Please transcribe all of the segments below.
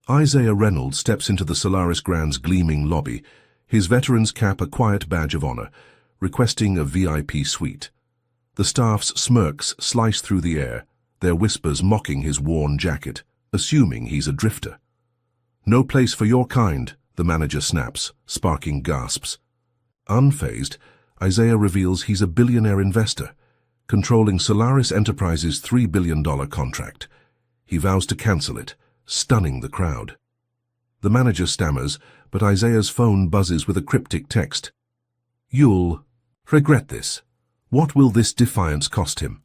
Isaiah Reynolds steps into the Solaris Grand's gleaming lobby, his veteran's cap a quiet badge of honor, requesting a VIP suite. The staff's smirks slice through the air, their whispers mocking his worn jacket, assuming he's a drifter. "No place for your kind," the manager snaps, sparking gasps. Unfazed, Isaiah reveals he's a billionaire investor, controlling Solaris Enterprises' $3 billion contract. He vows to cancel it, stunning the crowd. The manager stammers, but Isaiah's phone buzzes with a cryptic text. "You'll regret this. What will this defiance cost him?"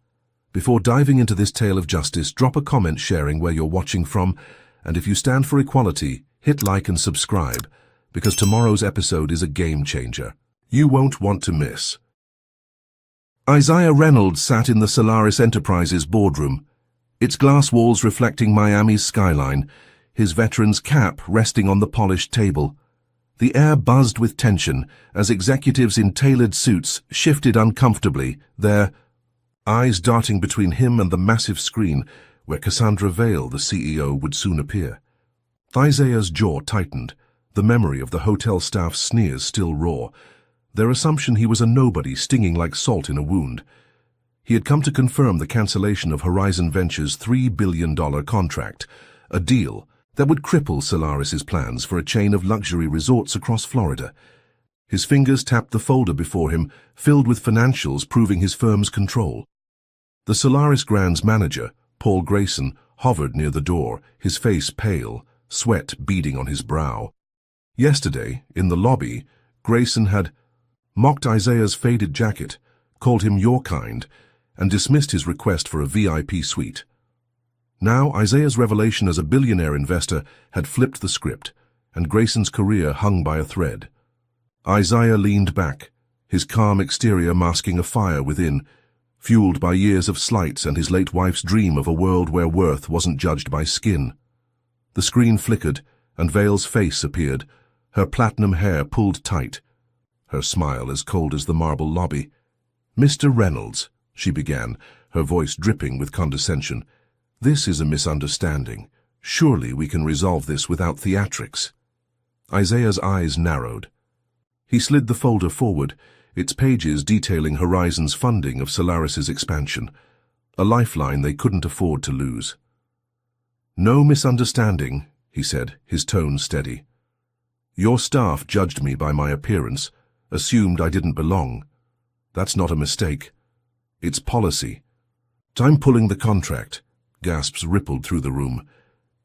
Before diving into this tale of justice, drop a comment sharing where you're watching from, and if you stand for equality, hit like and subscribe, because tomorrow's episode is a game changer. You won't want to miss. Isaiah Reynolds sat in the Solaris Enterprises boardroom, its glass walls reflecting Miami's skyline, his veteran's cap resting on the polished table. The air buzzed with tension as executives in tailored suits shifted uncomfortably, their eyes darting between him and the massive screen where Cassandra Vail, the CEO, would soon appear. Isaiah's jaw tightened, the memory of the hotel staff's sneers still raw, their assumption he was a nobody stinging like salt in a wound. He had come to confirm the cancellation of Horizon Ventures' $3 billion contract, a deal that would cripple Solaris's plans for a chain of luxury resorts across Florida. His fingers tapped the folder before him, filled with financials proving his firm's control. The Solaris Grand's manager, Paul Grayson, hovered near the door, his face pale, sweat beading on his brow. Yesterday, in the lobby, Grayson had mocked Isaiah's faded jacket, called him your kind, and dismissed his request for a VIP suite. Now, Isaiah's revelation as a billionaire investor had flipped the script, and Grayson's career hung by a thread. Isaiah leaned back, his calm exterior masking a fire within, fueled by years of slights and his late wife's dream of a world where worth wasn't judged by skin. The screen flickered, and Vail's face appeared, her platinum hair pulled tight, her smile as cold as the marble lobby. "Mr. Reynolds," she began, her voice dripping with condescension, "this is a misunderstanding. Surely we can resolve this without theatrics." Isaiah's eyes narrowed. He slid the folder forward, its pages detailing Horizon's funding of Solaris's expansion, a lifeline they couldn't afford to lose. "No misunderstanding," he said, his tone steady. "Your staff judged me by my appearance, assumed I didn't belong. That's not a mistake. It's policy. I'm pulling the contract." Gasps rippled through the room.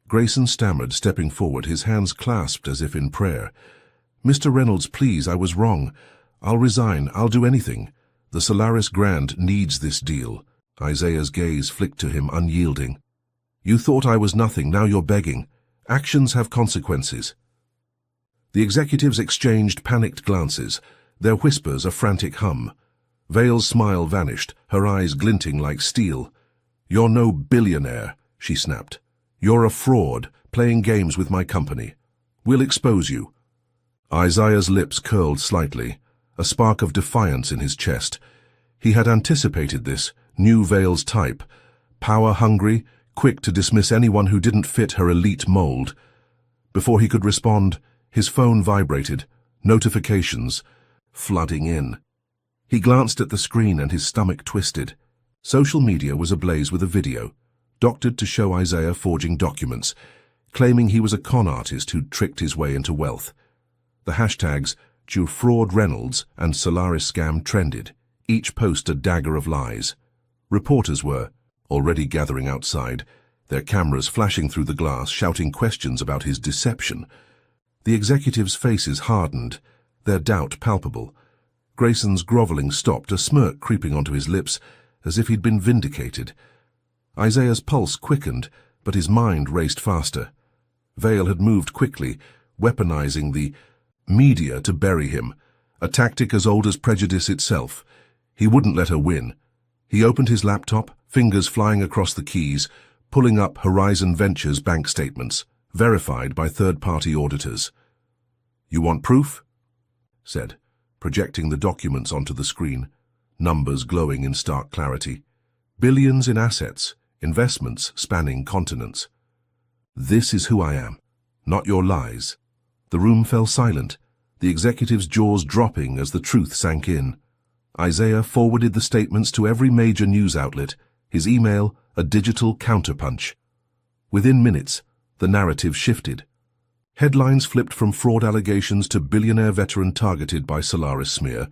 Grayson stammered, stepping forward, his hands clasped as if in prayer. "Mr. Reynolds, please, I was wrong. I'll resign. I'll do anything. The Solaris Grand needs this deal." Isaiah's gaze flicked to him, unyielding. "You thought I was nothing, now you're begging. Actions have consequences." The executives exchanged panicked glances, their whispers a frantic hum. Vail's smile vanished, her eyes glinting like steel. "You're no billionaire," she snapped. "You're a fraud, playing games with my company. We'll expose you." Isaiah's lips curled slightly, a spark of defiance in his chest. He had anticipated this, knew Vail's type, power-hungry, quick to dismiss anyone who didn't fit her elite mold. Before he could respond, his phone vibrated, notifications flooding in. He glanced at the screen and his stomach twisted. Social media was ablaze with a video, doctored to show Isaiah forging documents, claiming he was a con artist who'd tricked his way into wealth. The hashtags #JuFraudReynolds and Solaris Scam trended, each post a dagger of lies. Reporters were already gathering outside, their cameras flashing through the glass, shouting questions about his deception. The executives' faces hardened, their doubt palpable. Grayson's groveling stopped, a smirk creeping onto his lips, as if he'd been vindicated. Isaiah's pulse quickened, but his mind raced faster. Vail had moved quickly, weaponizing the media to bury him, a tactic as old as prejudice itself. He wouldn't let her win. He opened his laptop, fingers flying across the keys, pulling up Horizon Ventures bank statements, verified by third-party auditors. "You want proof?" said, projecting the documents onto the screen, numbers glowing in stark clarity. Billions in assets, investments spanning continents. "This is who I am," not your lies. The room fell silent, the executive's jaws dropping as the truth sank in. Isaiah forwarded the statements to every major news outlet, his email a digital counterpunch. Within minutes, the narrative shifted. Headlines flipped from fraud allegations to billionaire veteran targeted by Solaris smear.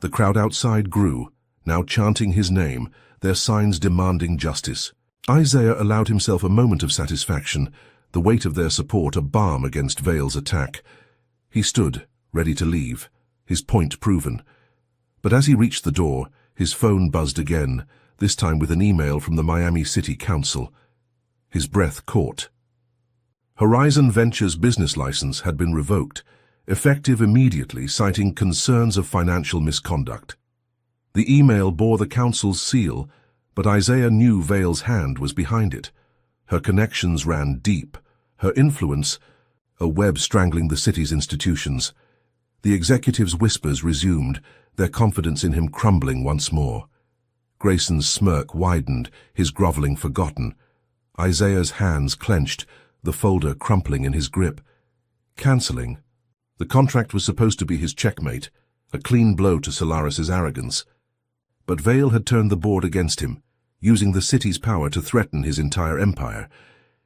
The crowd outside grew, now chanting his name, their signs demanding justice. Isaiah allowed himself a moment of satisfaction, the weight of their support a balm against Vale's attack. He stood, ready to leave, his point proven. But as he reached the door, his phone buzzed again, this time with an email from the Miami City Council. His breath caught. Horizon Ventures' business license had been revoked, effective immediately, citing concerns of financial misconduct. The email bore the council's seal, but Isaiah knew Vale's hand was behind it. Her connections ran deep, her influence a web strangling the city's institutions. The executive's whispers resumed, their confidence in him crumbling once more. Grayson's smirk widened, his groveling forgotten. Isaiah's hands clenched, the folder crumpling in his grip. Cancelling. The contract was supposed to be his checkmate, a clean blow to Solaris's arrogance. But Vale had turned the board against him, using the city's power to threaten his entire empire.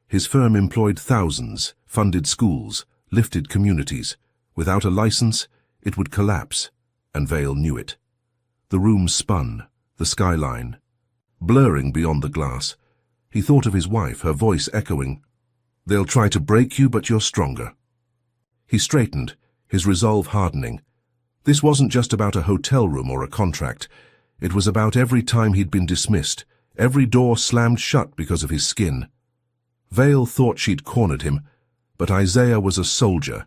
His firm employed thousands, funded schools, lifted communities. Without a license, it would collapse, and Vale knew it. The room spun, the skyline, blurring beyond the glass. He thought of his wife, her voice echoing, "They'll try to break you, but you're stronger." He straightened, his resolve hardening. This wasn't just about a hotel room or a contract. It was about every time he'd been dismissed, every door slammed shut because of his skin. Vale thought she'd cornered him, but Isaiah was a soldier,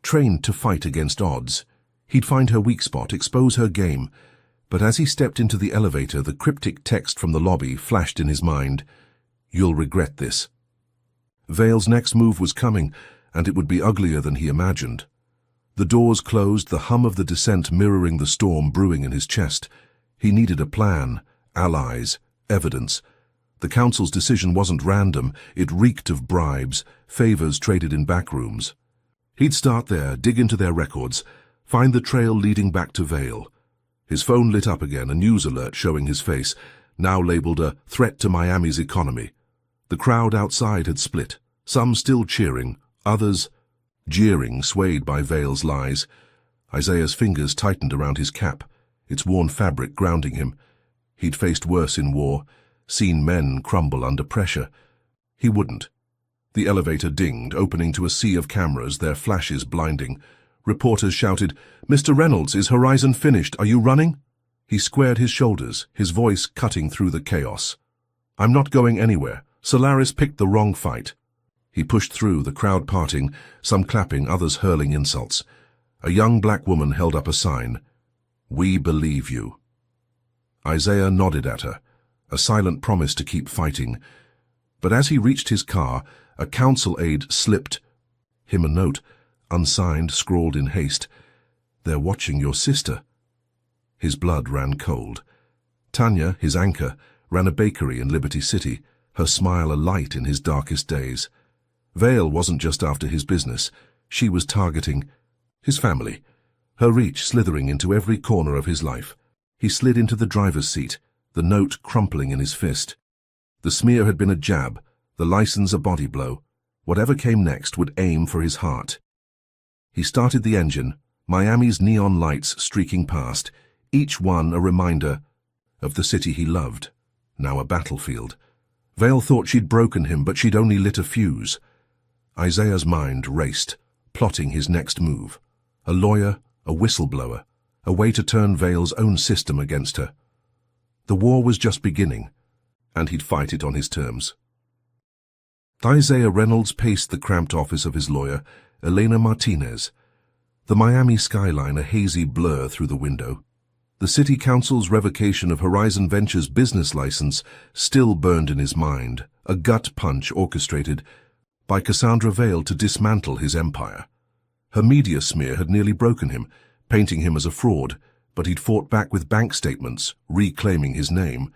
trained to fight against odds. He'd find her weak spot, expose her game. But as he stepped into the elevator, the cryptic text from the lobby flashed in his mind, "You'll regret this." Vale's next move was coming, and it would be uglier than he imagined. The doors closed, the hum of the descent mirroring the storm brewing in his chest. He needed a plan, allies, evidence. The council's decision wasn't random, it reeked of bribes, favors traded in back rooms. He'd start there, dig into their records, find the trail leading back to Vale. His phone lit up again, a news alert showing his face, now labeled a threat to Miami's economy. The crowd outside had split, some still cheering, others jeering, swayed by Vale's lies. Isaiah's fingers tightened around his cap, its worn fabric grounding him. He'd faced worse in war, seen men crumble under pressure. He wouldn't. The elevator dinged, opening to a sea of cameras, their flashes blinding. Reporters shouted, "Mr. Reynolds, is Horizon finished? Are you running?" He squared his shoulders, his voice cutting through the chaos. "I'm not going anywhere. Solaris picked the wrong fight." He pushed through, the crowd parting, some clapping, others hurling insults. A young black woman held up a sign, "We believe you." Isaiah nodded at her, a silent promise to keep fighting. But as he reached his car, a council aide slipped him a note, unsigned, scrawled in haste. "They're watching your sister." His blood ran cold. Tanya, his anchor, ran a bakery in Liberty City, her smile a light in his darkest days. Vale wasn't just after his business. She was targeting his family, her reach slithering into every corner of his life. He slid into the driver's seat, the note crumpling in his fist. The smear had been a jab, the license a body blow. Whatever came next would aim for his heart. He started the engine, Miami's neon lights streaking past, each one a reminder of the city he loved, now a battlefield. Vale thought she'd broken him, but she'd only lit a fuse. Isaiah's mind raced, plotting his next move. A lawyer, a whistleblower, a way to turn Vale's own system against her. The war was just beginning, and he'd fight it on his terms. Isaiah Reynolds paced the cramped office of his lawyer, Elena Martinez. The Miami skyline a hazy blur through the window. The city council's revocation of Horizon Ventures' business license still burned in his mind, a gut punch orchestrated by Cassandra Vale to dismantle his empire. Her media smear had nearly broken him, painting him as a fraud, but he'd fought back with bank statements, reclaiming his name.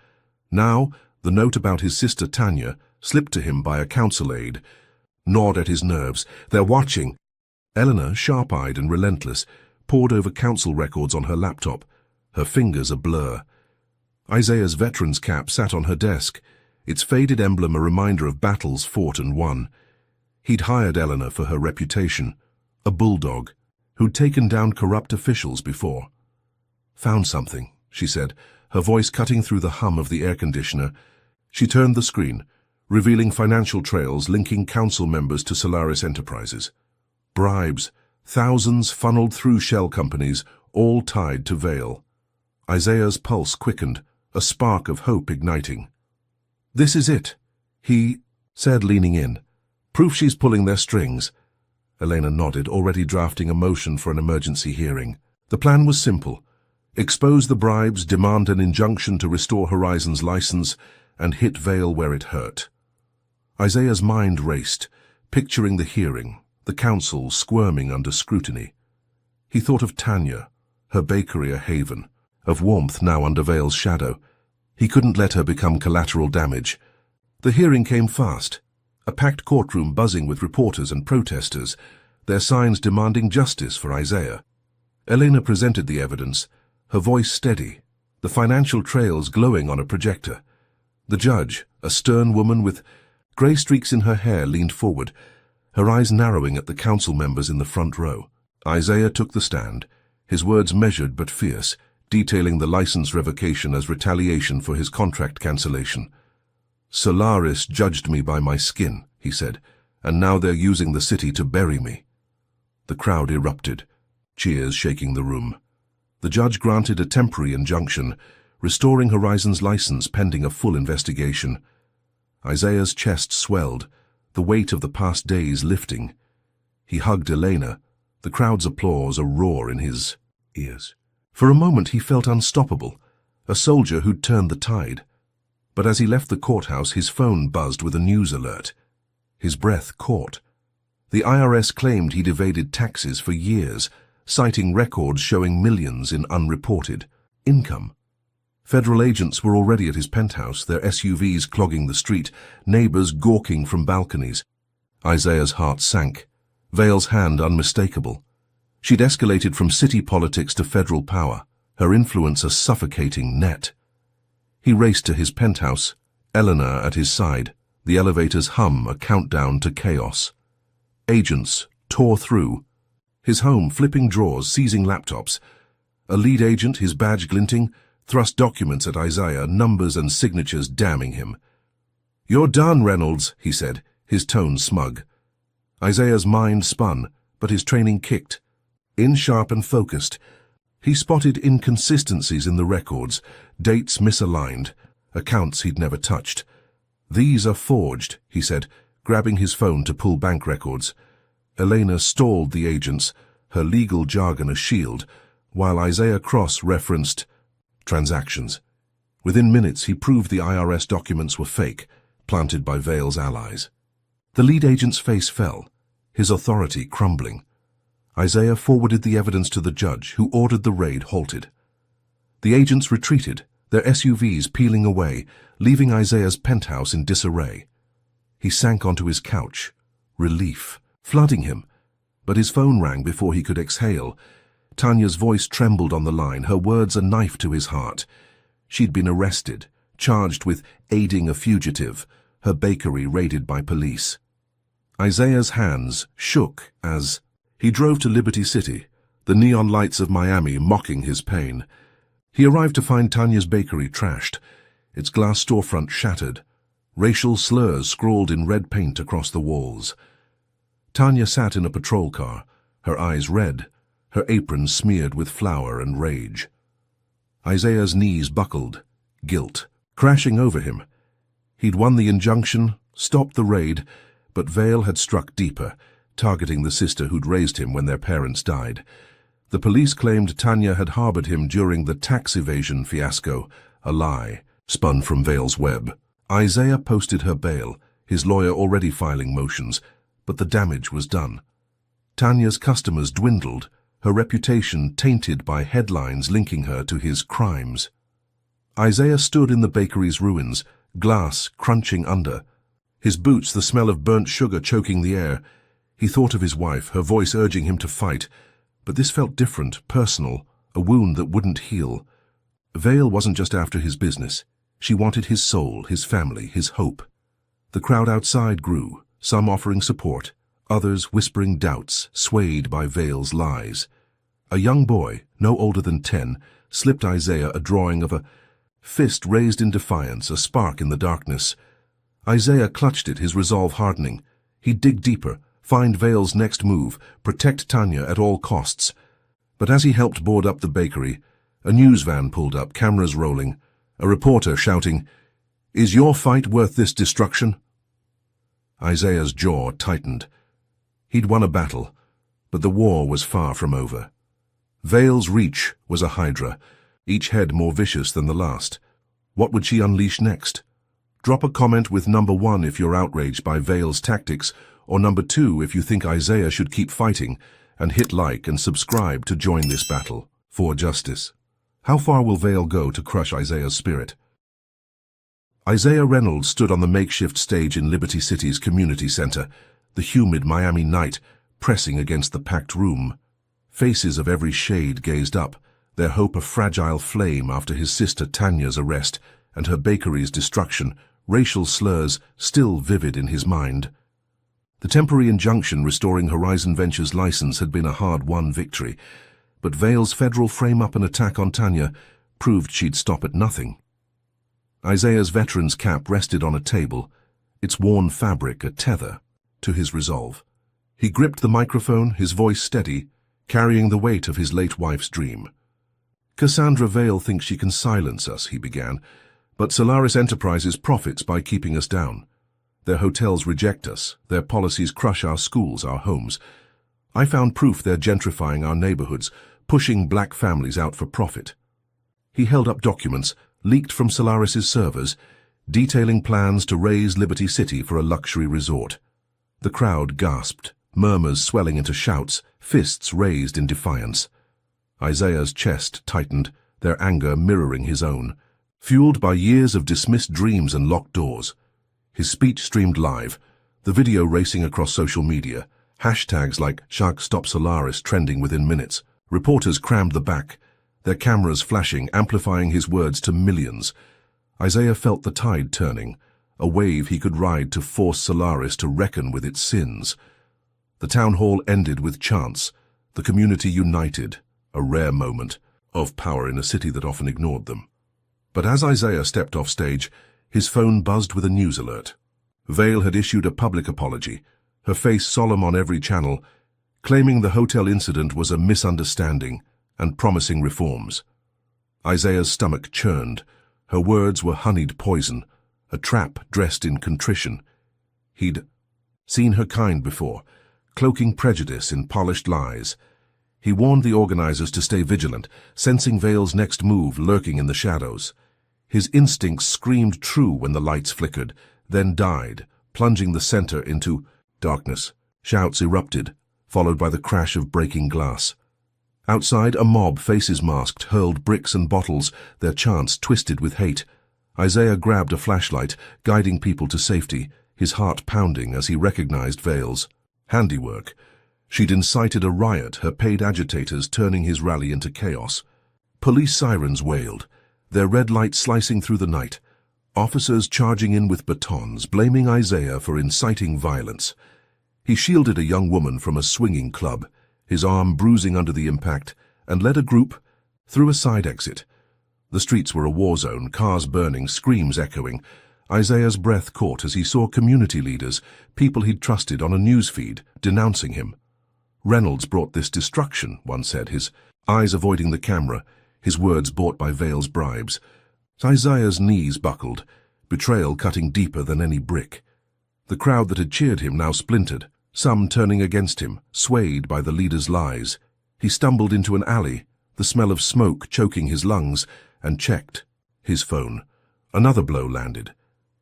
Now, the note about his sister Tanya, slipped to him by a council aide. gnawed at his nerves. They're watching. Eleanor, sharp-eyed and relentless, pored over council records on her laptop, her fingers a blur. Isaiah's veteran's cap sat on her desk, its faded emblem a reminder of battles fought and won. He'd hired Eleanor for her reputation, a bulldog, who'd taken down corrupt officials before. "Found something," she said, her voice cutting through the hum of the air conditioner. She turned the screen, revealing financial trails linking council members to Solaris Enterprises. Bribes, thousands funneled through shell companies, all tied to Vale. Isaiah's pulse quickened, a spark of hope igniting. "This is it," he said, leaning in. "Proof she's pulling their strings." Elena nodded, already drafting a motion for an emergency hearing. The plan was simple. Expose the bribes, demand an injunction to restore Horizon's license, and hit Vale where it hurt. Isaiah's mind raced, picturing the hearing, the council squirming under scrutiny. He thought of Tanya, her bakery a haven, of warmth now under Vale's shadow. He couldn't let her become collateral damage. The hearing came fast, a packed courtroom buzzing with reporters and protesters, their signs demanding justice for Isaiah. Elena presented the evidence, her voice steady, the financial trails glowing on a projector. The judge, a stern woman with grey streaks in her hair, leaned forward, her eyes narrowing at the council members in the front row. Isaiah took the stand, his words measured but fierce, detailing the license revocation as retaliation for his contract cancellation. "Solaris judged me by my skin," he said, "and now they're using the city to bury me." The crowd erupted, cheers shaking the room. The judge granted a temporary injunction, restoring Horizon's license pending a full investigation. Isaiah's chest swelled, the weight of the past days lifting. He hugged Elena, the crowd's applause a roar in his ears. For a moment he felt unstoppable, a soldier who'd turned the tide. But as he left the courthouse, his phone buzzed with a news alert. His breath caught. The IRS claimed he'd evaded taxes for years, citing records showing millions in unreported income. Federal agents were already at his penthouse, their SUVs clogging the street, neighbors gawking from balconies. Isaiah's heart sank, Vale's hand unmistakable. She'd escalated from city politics to federal power, her influence a suffocating net. He raced to his penthouse, Eleanor at his side, the elevator's hum a countdown to chaos. Agents tore through, his home flipping drawers, seizing laptops. A lead agent, his badge glinting, thrust documents at Isaiah, numbers and signatures damning him. "You're done, Reynolds," he said, his tone smug. Isaiah's mind spun, but his training kicked. In sharp and focused, he spotted inconsistencies in the records, dates misaligned, accounts he'd never touched. "These are forged," he said, grabbing his phone to pull bank records. Elena stalled the agents, her legal jargon a shield, while Isaiah cross-referenced transactions. Within minutes, he proved the IRS documents were fake, planted by Vale's allies. The lead agent's face fell, his authority crumbling. Isaiah forwarded the evidence to the judge, who ordered the raid halted. The agents retreated, their SUVs peeling away, leaving Isaiah's penthouse in disarray. He sank onto his couch, relief flooding him, but his phone rang before he could exhale. Tanya's voice trembled on the line, her words a knife to his heart. She'd been arrested, charged with aiding a fugitive, her bakery raided by police. Isaiah's hands shook as he drove to Liberty City, the neon lights of Miami mocking his pain. He arrived to find Tanya's bakery trashed, its glass storefront shattered, racial slurs scrawled in red paint across the walls. Tanya sat in a patrol car, her eyes red, her apron smeared with flour and rage. Isaiah's knees buckled, guilt crashing over him. He'd won the injunction, stopped the raid, but Vale had struck deeper, targeting the sister who'd raised him when their parents died. The police claimed Tanya had harbored him during the tax evasion fiasco, a lie spun from Vale's web. Isaiah posted her bail, his lawyer already filing motions, but the damage was done. Tanya's customers dwindled, her reputation tainted by headlines linking her to his crimes. Isaiah stood in the bakery's ruins, glass crunching under, His boots, the smell of burnt sugar choking the air. He thought of his wife, her voice urging him to fight. But this felt different, personal, a wound that wouldn't heal. Vale wasn't just after his business. She wanted his soul, his family, his hope. The crowd outside grew, some offering support, others whispering doubts, swayed by Vale's lies. A young boy, no older than 10, slipped Isaiah a drawing of a fist raised in defiance, a spark in the darkness. Isaiah clutched it, his resolve hardening. He'd dig deeper, find Vale's next move, protect Tanya at all costs. But as he helped board up the bakery, a news van pulled up, cameras rolling, a reporter shouting, "Is your fight worth this destruction?" Isaiah's jaw tightened. He'd won a battle, but the war was far from over. Vale's reach was a hydra, each head more vicious than the last. What would she unleash next? Drop a comment with number 1 if you're outraged by Vale's tactics, or number 2 if you think Isaiah should keep fighting, and hit like and subscribe to join this battle for justice. How far will Vale go to crush Isaiah's spirit? Isaiah Reynolds stood on the makeshift stage in Liberty City's community center, the humid Miami night pressing against the packed room. Faces of every shade gazed up, their hope a fragile flame after his sister Tanya's arrest and her bakery's destruction, racial slurs still vivid in his mind. The temporary injunction restoring Horizon Ventures' license had been a hard-won victory, but Vale's federal frame-up an attack on Tanya proved she'd stop at nothing. Isaiah's veteran's cap rested on a table, its worn fabric a tether to his resolve. He gripped the microphone, his voice steady, carrying the weight of his late wife's dream. "Cassandra Vale thinks she can silence us," he began, "but Solaris Enterprises profits by keeping us down. Their hotels reject us, their policies crush our schools, our homes. I found proof they're gentrifying our neighborhoods, pushing black families out for profit." He held up documents, leaked from Solaris's servers, detailing plans to raise Liberty City for a luxury resort. The crowd gasped, murmurs swelling into shouts, fists raised in defiance. Isaiah's chest tightened, their anger mirroring his own, fueled by years of dismissed dreams and locked doors. His speech streamed live, the video racing across social media, hashtags like #SharkStopSolaris trending within minutes. Reporters crammed the back, their cameras flashing, amplifying his words to millions. Isaiah felt the tide turning, a wave he could ride to force Solaris to reckon with its sins. The town hall ended with chants, the community united, a rare moment of power in a city that often ignored them. But as Isaiah stepped off stage, his phone buzzed with a news alert. Vale had issued a public apology, her face solemn on every channel, claiming the hotel incident was a misunderstanding and promising reforms. Isaiah's stomach churned. Her words were honeyed poison, a trap dressed in contrition. He'd seen her kind before, cloaking prejudice in polished lies. He warned the organizers to stay vigilant, sensing Vale's next move lurking in the shadows. His instincts screamed true when the lights flickered, then died, plunging the center into darkness. Shouts erupted, followed by the crash of breaking glass. Outside, a mob, faces masked, hurled bricks and bottles, their chants twisted with hate. Isaiah grabbed a flashlight, guiding people to safety, his heart pounding as he recognized Vale's handiwork. She'd incited a riot, her paid agitators turning his rally into chaos. Police sirens wailed, their red light slicing through the night. Officers charging in with batons, blaming Isaiah for inciting violence. He shielded a young woman from a swinging club, his arm bruising under the impact, and led a group through a side exit. The streets were a war zone, cars burning, screams echoing. Isaiah's breath caught as he saw community leaders, people he'd trusted, on a news feed, denouncing him. "Reynolds brought this destruction," one said, his eyes avoiding the camera, his words bought by Vale's bribes. Isaiah's knees buckled, betrayal cutting deeper than any brick. The crowd that had cheered him now splintered, some turning against him, swayed by the leader's lies. He stumbled into an alley, the smell of smoke choking his lungs, and checked his phone. Another blow landed.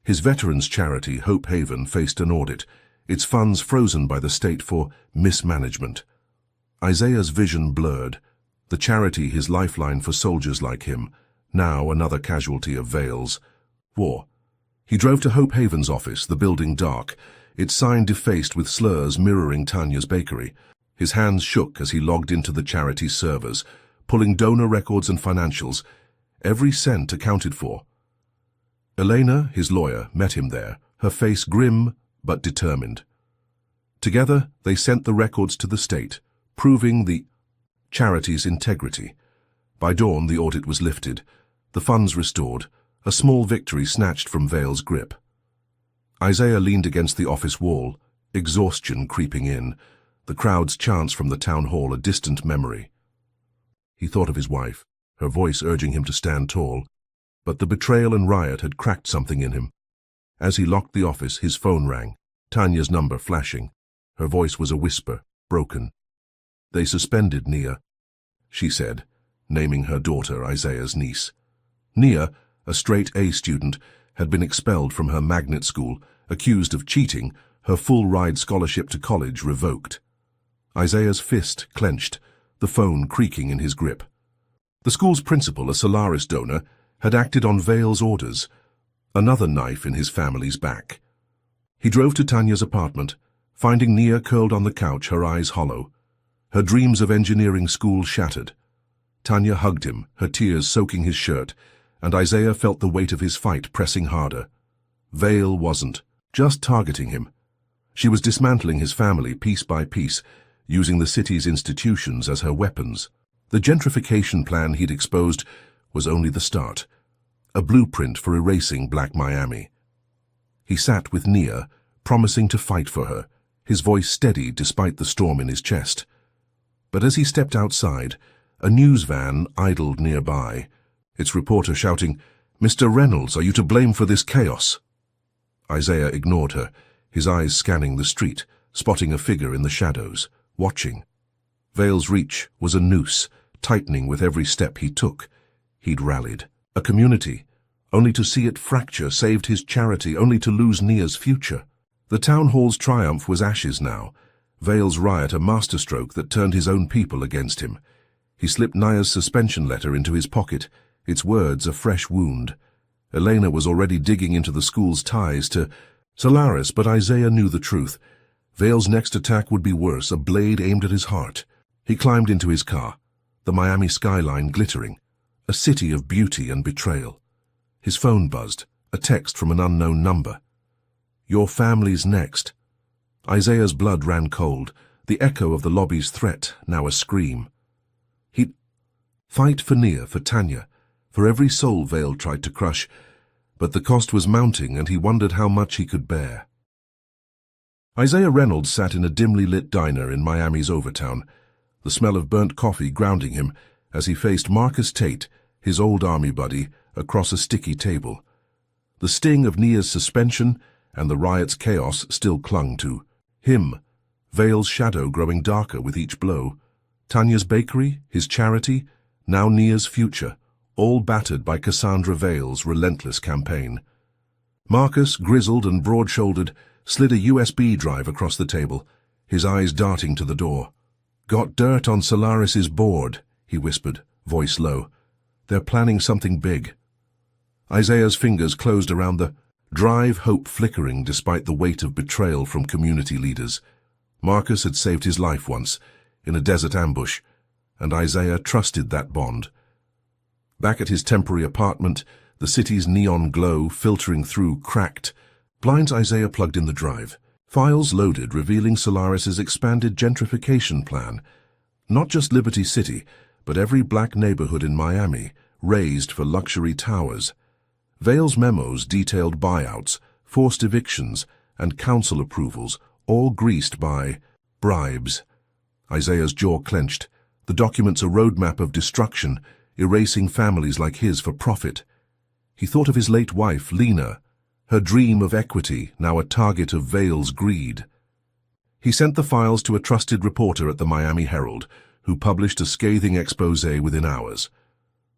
His veterans' charity, Hope Haven, faced an audit, its funds frozen by the state for mismanagement. Isaiah's vision blurred, the charity his lifeline for soldiers like him, now another casualty of Vale's war. He drove to Hope Haven's office, the building dark, its sign defaced with slurs mirroring Tanya's bakery. His hands shook as he logged into the charity's servers, pulling donor records and financials, every cent accounted for. Elena, his lawyer, met him there, her face grim but determined. Together, they sent the records to the state, proving the charity's integrity. By dawn, the audit was lifted, the funds restored, a small victory snatched from Vale's grip. Isaiah leaned against the office wall, exhaustion creeping in, the crowd's chants from the town hall a distant memory. He thought of his wife, her voice urging him to stand tall, but the betrayal and riot had cracked something in him. As he locked the office, his phone rang, Tanya's number flashing. Her voice was a whisper, broken. "They suspended Nia," she said, naming her daughter Isaiah's niece. Nia, a straight-A student, had been expelled from her magnet school, accused of cheating, her full-ride scholarship to college revoked. Isaiah's fist clenched, the phone creaking in his grip. The school's principal, a Solaris donor, had acted on Vale's orders, another knife in his family's back. He drove to Tanya's apartment, finding Nia curled on the couch, her eyes hollow. Her dreams of engineering school shattered. Tanya hugged him, her tears soaking his shirt, and Isaiah felt the weight of his fight pressing harder. Vale wasn't just targeting him. She was dismantling his family piece by piece, using the city's institutions as her weapons. The gentrification plan he'd exposed was only the start, a blueprint for erasing Black Miami. He sat with Nia, promising to fight for her, his voice steady despite the storm in his chest. But as he stepped outside, a news van idled nearby, its reporter shouting, "Mr. Reynolds, are you to blame for this chaos?" Isaiah ignored her, his eyes scanning the street, spotting a figure in the shadows, watching. Vale's reach was a noose, tightening with every step he took. He'd rallied. A community, only to see it fracture, saved his charity, only to lose Nia's future. The town hall's triumph was ashes now, Vale's riot a masterstroke that turned his own people against him. He slipped Nia's suspension letter into his pocket, its words a fresh wound. Elena was already digging into the school's ties to Solaris, but Isaiah knew the truth. Vale's next attack would be worse, a blade aimed at his heart. He climbed into his car, the Miami skyline glittering, a city of beauty and betrayal. His phone buzzed, a text from an unknown number. "Your family's next." Isaiah's blood ran cold, the echo of the lobby's threat, now a scream. He'd fight for Nia, for Tanya, for every soul Vale tried to crush, but the cost was mounting and he wondered how much he could bear. Isaiah Reynolds sat in a dimly lit diner in Miami's Overtown, the smell of burnt coffee grounding him as he faced Marcus Tate, his old army buddy, across a sticky table. The sting of Nia's suspension and the riot's chaos still clung to him, Vale's shadow growing darker with each blow. Tanya's bakery, his charity, now Nia's future, all battered by Cassandra Vale's relentless campaign. Marcus, grizzled and broad-shouldered, slid a USB drive across the table, his eyes darting to the door. "Got dirt on Solaris's board," he whispered, voice low. "They're planning something big." Isaiah's fingers closed around the drive, hope flickering despite the weight of betrayal from community leaders. Marcus had saved his life once, in a desert ambush, and Isaiah trusted that bond. Back at his temporary apartment, the city's neon glow filtering through cracked blinds. Isaiah plugged in the drive. Files loaded, revealing Solaris's expanded gentrification plan. Not just Liberty City, but every black neighborhood in Miami, raised for luxury towers. Vale's memos detailed buyouts, forced evictions, and council approvals, all greased by bribes. Isaiah's jaw clenched. The documents a roadmap of destruction, erasing families like his for profit. He thought of his late wife, Lena, her dream of equity, now a target of Vale's greed. He sent the files to a trusted reporter at the Miami Herald, who published a scathing expose within hours.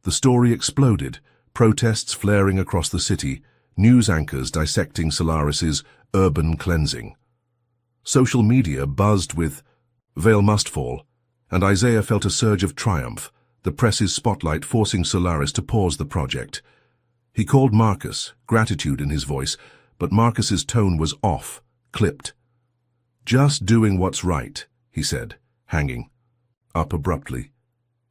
The story exploded, protests flaring across the city, news anchors dissecting Solaris's urban cleansing. Social media buzzed with "Vale must fall," and Isaiah felt a surge of triumph, the press's spotlight forcing Solaris to pause the project. He called Marcus, gratitude in his voice, but Marcus's tone was off, clipped. "Just doing what's right," he said, hanging up abruptly.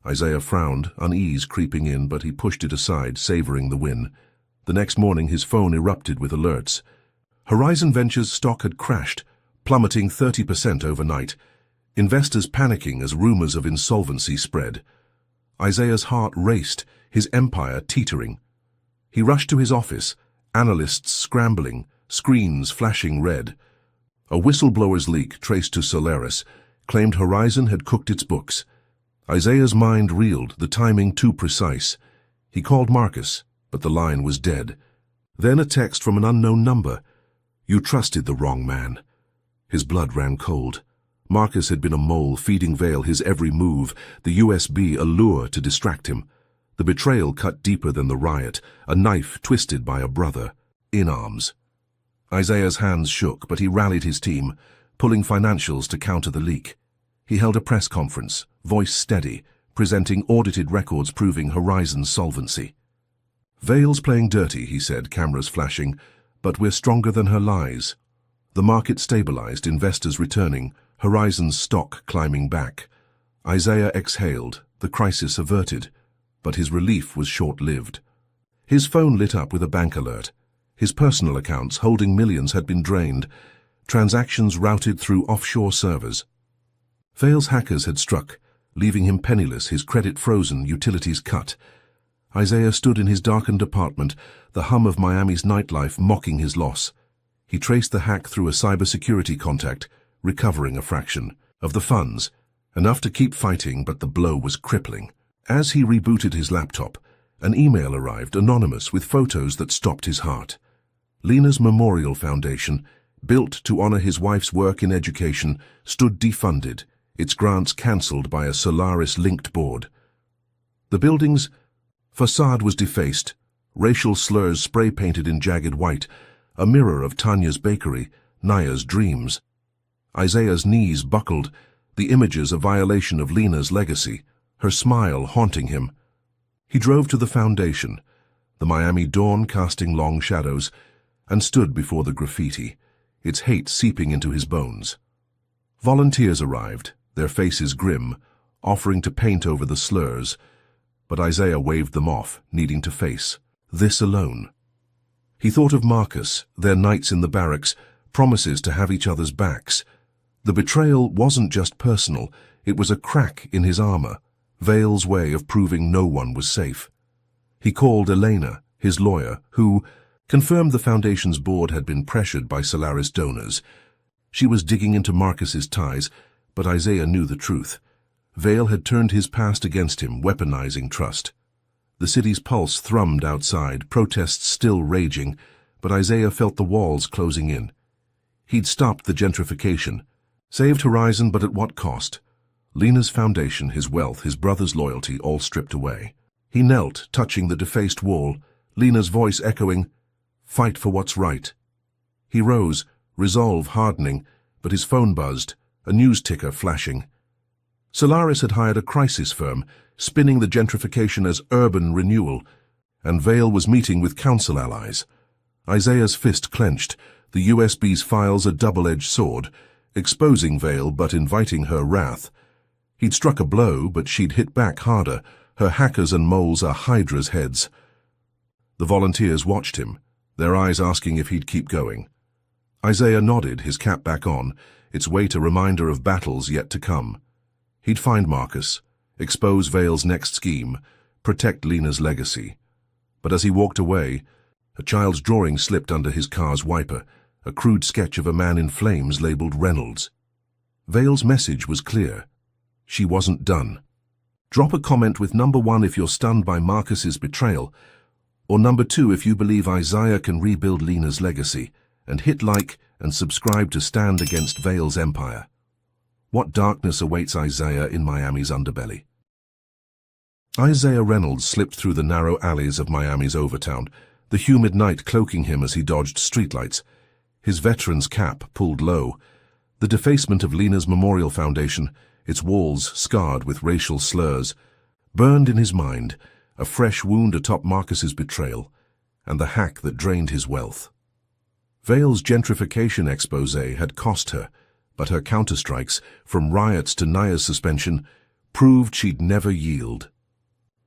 Isaiah frowned, unease creeping in, but he pushed it aside, savoring the win. The next morning his phone erupted with alerts. Horizon Ventures stock had crashed, plummeting 30% overnight, investors panicking as rumors of insolvency spread. Isaiah's heart raced, his empire teetering. He rushed to his office, analysts scrambling, screens flashing red. A whistleblower's leak traced to Solaris claimed Horizon had cooked its books. Isaiah's mind reeled, the timing too precise. He called Marcus, but the line was dead. Then a text from an unknown number. "You trusted the wrong man." His blood ran cold. Marcus had been a mole feeding Vale his every move, the USB a lure to distract him. The betrayal cut deeper than the riot, a knife twisted by a brother, in arms. Isaiah's hands shook, but he rallied his team, pulling financials to counter the leak. He held a press conference, voice steady, presenting audited records proving Horizon's solvency. "Vale's playing dirty," he said, cameras flashing, "but we're stronger than her lies." The market stabilized, investors returning, Horizon's stock climbing back. Isaiah exhaled, the crisis averted, but his relief was short-lived. His phone lit up with a bank alert. His personal accounts holding millions had been drained, transactions routed through offshore servers. Vale's hackers had struck, leaving him penniless, his credit frozen, utilities cut. Isaiah stood in his darkened apartment, the hum of Miami's nightlife mocking his loss. He traced the hack through a cybersecurity contact, recovering a fraction of the funds, enough to keep fighting, but the blow was crippling. As he rebooted his laptop, an email arrived, anonymous, with photos that stopped his heart. Lena's Memorial Foundation, built to honor his wife's work in education, stood defunded, its grants cancelled by a Solaris-linked board. The building's facade was defaced, racial slurs spray-painted in jagged white, a mirror of Tanya's bakery, Naya's dreams. Isaiah's knees buckled, the images a violation of Lena's legacy, her smile haunting him. He drove to the foundation, the Miami dawn casting long shadows, and stood before the graffiti, its hate seeping into his bones. Volunteers arrived, their faces grim, offering to paint over the slurs, but Isaiah waved them off, needing to face this alone. He thought of Marcus, their nights in the barracks, promises to have each other's backs. The betrayal wasn't just personal, it was a crack in his armor, Vale's way of proving no one was safe. He called Elena, his lawyer, who confirmed the Foundation's board had been pressured by Solaris donors. She was digging into Marcus's ties, but Isaiah knew the truth. Vale had turned his past against him, weaponizing trust. The city's pulse thrummed outside, protests still raging, but Isaiah felt the walls closing in. He'd stopped the gentrification, saved Horizon, but at what cost? Lena's foundation, his wealth, his brother's loyalty, all stripped away. He knelt, touching the defaced wall, Lena's voice echoing, "Fight for what's right." He rose, resolve hardening, but his phone buzzed, a news ticker flashing. Solaris had hired a crisis firm, spinning the gentrification as urban renewal, and Vale was meeting with council allies. Isaiah's fist clenched, the USB's files a double-edged sword, exposing Vale but inviting her wrath. He'd struck a blow, but she'd hit back harder, her hackers and moles are Hydra's heads. The volunteers watched him, their eyes asking if he'd keep going. Isaiah nodded, his cap back on, its weight a reminder of battles yet to come. He'd find Marcus, expose Vale's next scheme, protect Lena's legacy. But as he walked away, a child's drawing slipped under his car's wiper, a crude sketch of a man in flames labeled Reynolds. Vale's message was clear. She wasn't done. Drop a comment with number 1 if you're stunned by Marcus's betrayal, or number 2 if you believe Isaiah can rebuild Lena's legacy, and hit like and subscribe to stand against Vale's empire. What darkness awaits Isaiah in Miami's underbelly? Isaiah Reynolds slipped through the narrow alleys of Miami's overtown, the humid night cloaking him as he dodged streetlights. His veteran's cap pulled low. The defacement of Lena's Memorial Foundation, its walls scarred with racial slurs, burned in his mind, a fresh wound atop Marcus's betrayal. and the hack that drained his wealth. Vale's gentrification exposé had cost her, but her counterstrikes, from riots to Naya's suspension, proved she'd never yield.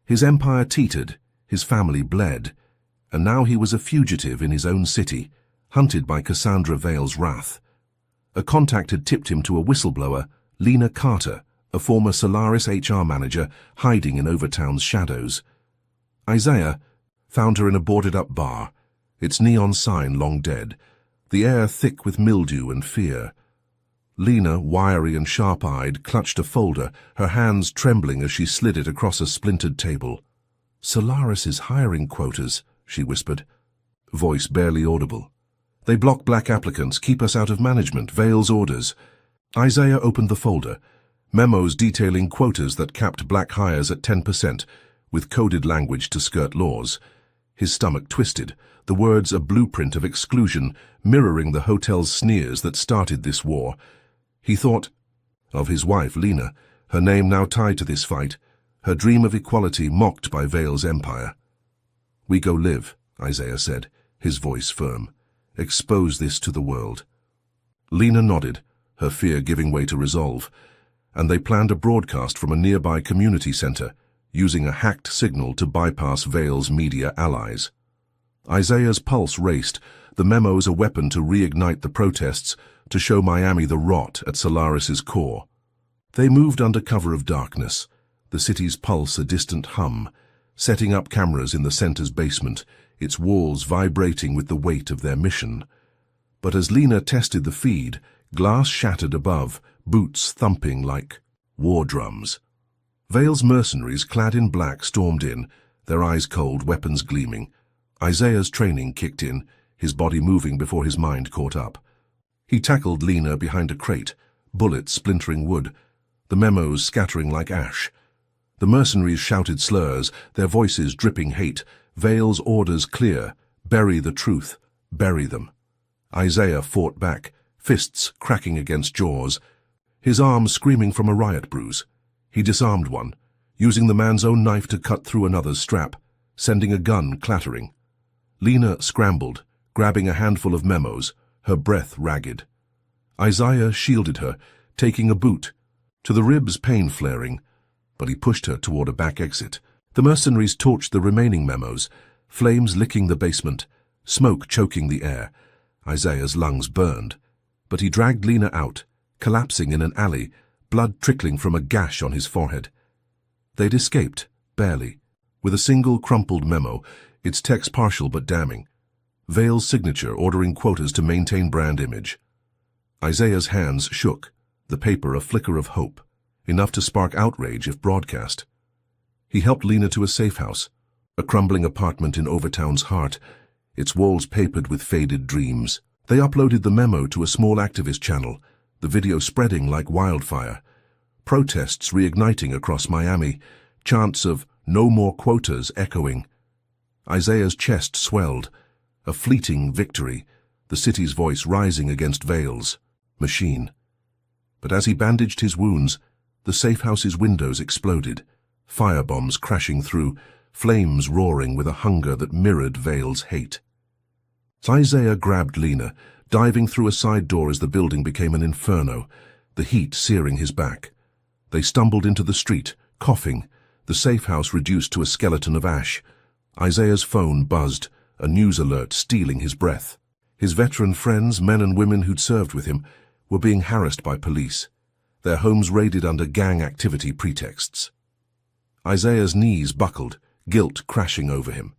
His empire teetered, his family bled, and now he was a fugitive in his own city, hunted by Cassandra Vale's wrath. A contact had tipped him to a whistleblower, Lena Carter, a former Solaris HR manager hiding in Overtown's shadows. Isaiah found her in a boarded-up bar, its neon sign long dead, the air thick with mildew and fear. Lena, wiry and sharp-eyed, clutched a folder, her hands trembling as she slid it across a splintered table. "Solaris is hiring quotas," she whispered, voice barely audible. "They block black applicants, keep us out of management, Vale's orders." Isaiah opened the folder, memos detailing quotas that capped black hires at 10%, with coded language to skirt laws. His stomach twisted, the words a blueprint of exclusion, mirroring the hotel's sneers that started this war. He thought of his wife, Lena, her name now tied to this fight, her dream of equality mocked by Vale's empire. "We go live," Isaiah said, his voice firm. "Expose this to the world." Lena nodded, her fear giving way to resolve, and they planned a broadcast from a nearby community center, using a hacked signal to bypass Vale's media allies. Isaiah's pulse raced, the memos a weapon to reignite the protests, to show Miami the rot at Solaris's core. They moved under cover of darkness, the city's pulse a distant hum, setting up cameras in the center's basement, its walls vibrating with the weight of their mission. But as Lena tested the feed, glass shattered above, boots thumping like war drums. Vale's mercenaries, clad in black, stormed in, their eyes cold, weapons gleaming. Isaiah's training kicked in, his body moving before his mind caught up. He tackled Lena behind a crate, bullets splintering wood, the memos scattering like ash. The mercenaries shouted slurs, their voices dripping hate, Vale's orders clear: bury the truth, bury them. Isaiah fought back, fists cracking against jaws, his arm screaming from a riot bruise. He disarmed one, using the man's own knife to cut through another's strap, sending a gun clattering. Lena scrambled, grabbing a handful of memos, her breath ragged. Isaiah shielded her, taking a boot, to the ribs pain flaring, but he pushed her toward a back exit. The mercenaries torched the remaining memos, flames licking the basement, smoke choking the air. Isaiah's lungs burned, but he dragged Lena out, collapsing in an alley, blood trickling from a gash on his forehead. They'd escaped, barely, with a single crumpled memo, its text partial but damning. Vale's signature ordering quotas to maintain brand image. Isaiah's hands shook, the paper a flicker of hope, enough to spark outrage if broadcast. He helped Lena to a safe house, a crumbling apartment in Overtown's heart, its walls papered with faded dreams. They uploaded the memo to a small activist channel, the video spreading like wildfire. Protests reigniting across Miami, chants of "no more quotas" echoing. Isaiah's chest swelled, a fleeting victory, the city's voice rising against Vale's machine. But as he bandaged his wounds, the safe house's windows exploded, firebombs crashing through, flames roaring with a hunger that mirrored Vale's hate. Isaiah grabbed Lena, diving through a side door as the building became an inferno, the heat searing his back. They stumbled into the street, coughing, the safe house reduced to a skeleton of ash. Isaiah's phone buzzed, a news alert stealing his breath. His veteran friends, men and women who'd served with him, were being harassed by police, their homes raided under gang activity pretexts. Isaiah's knees buckled, guilt crashing over him.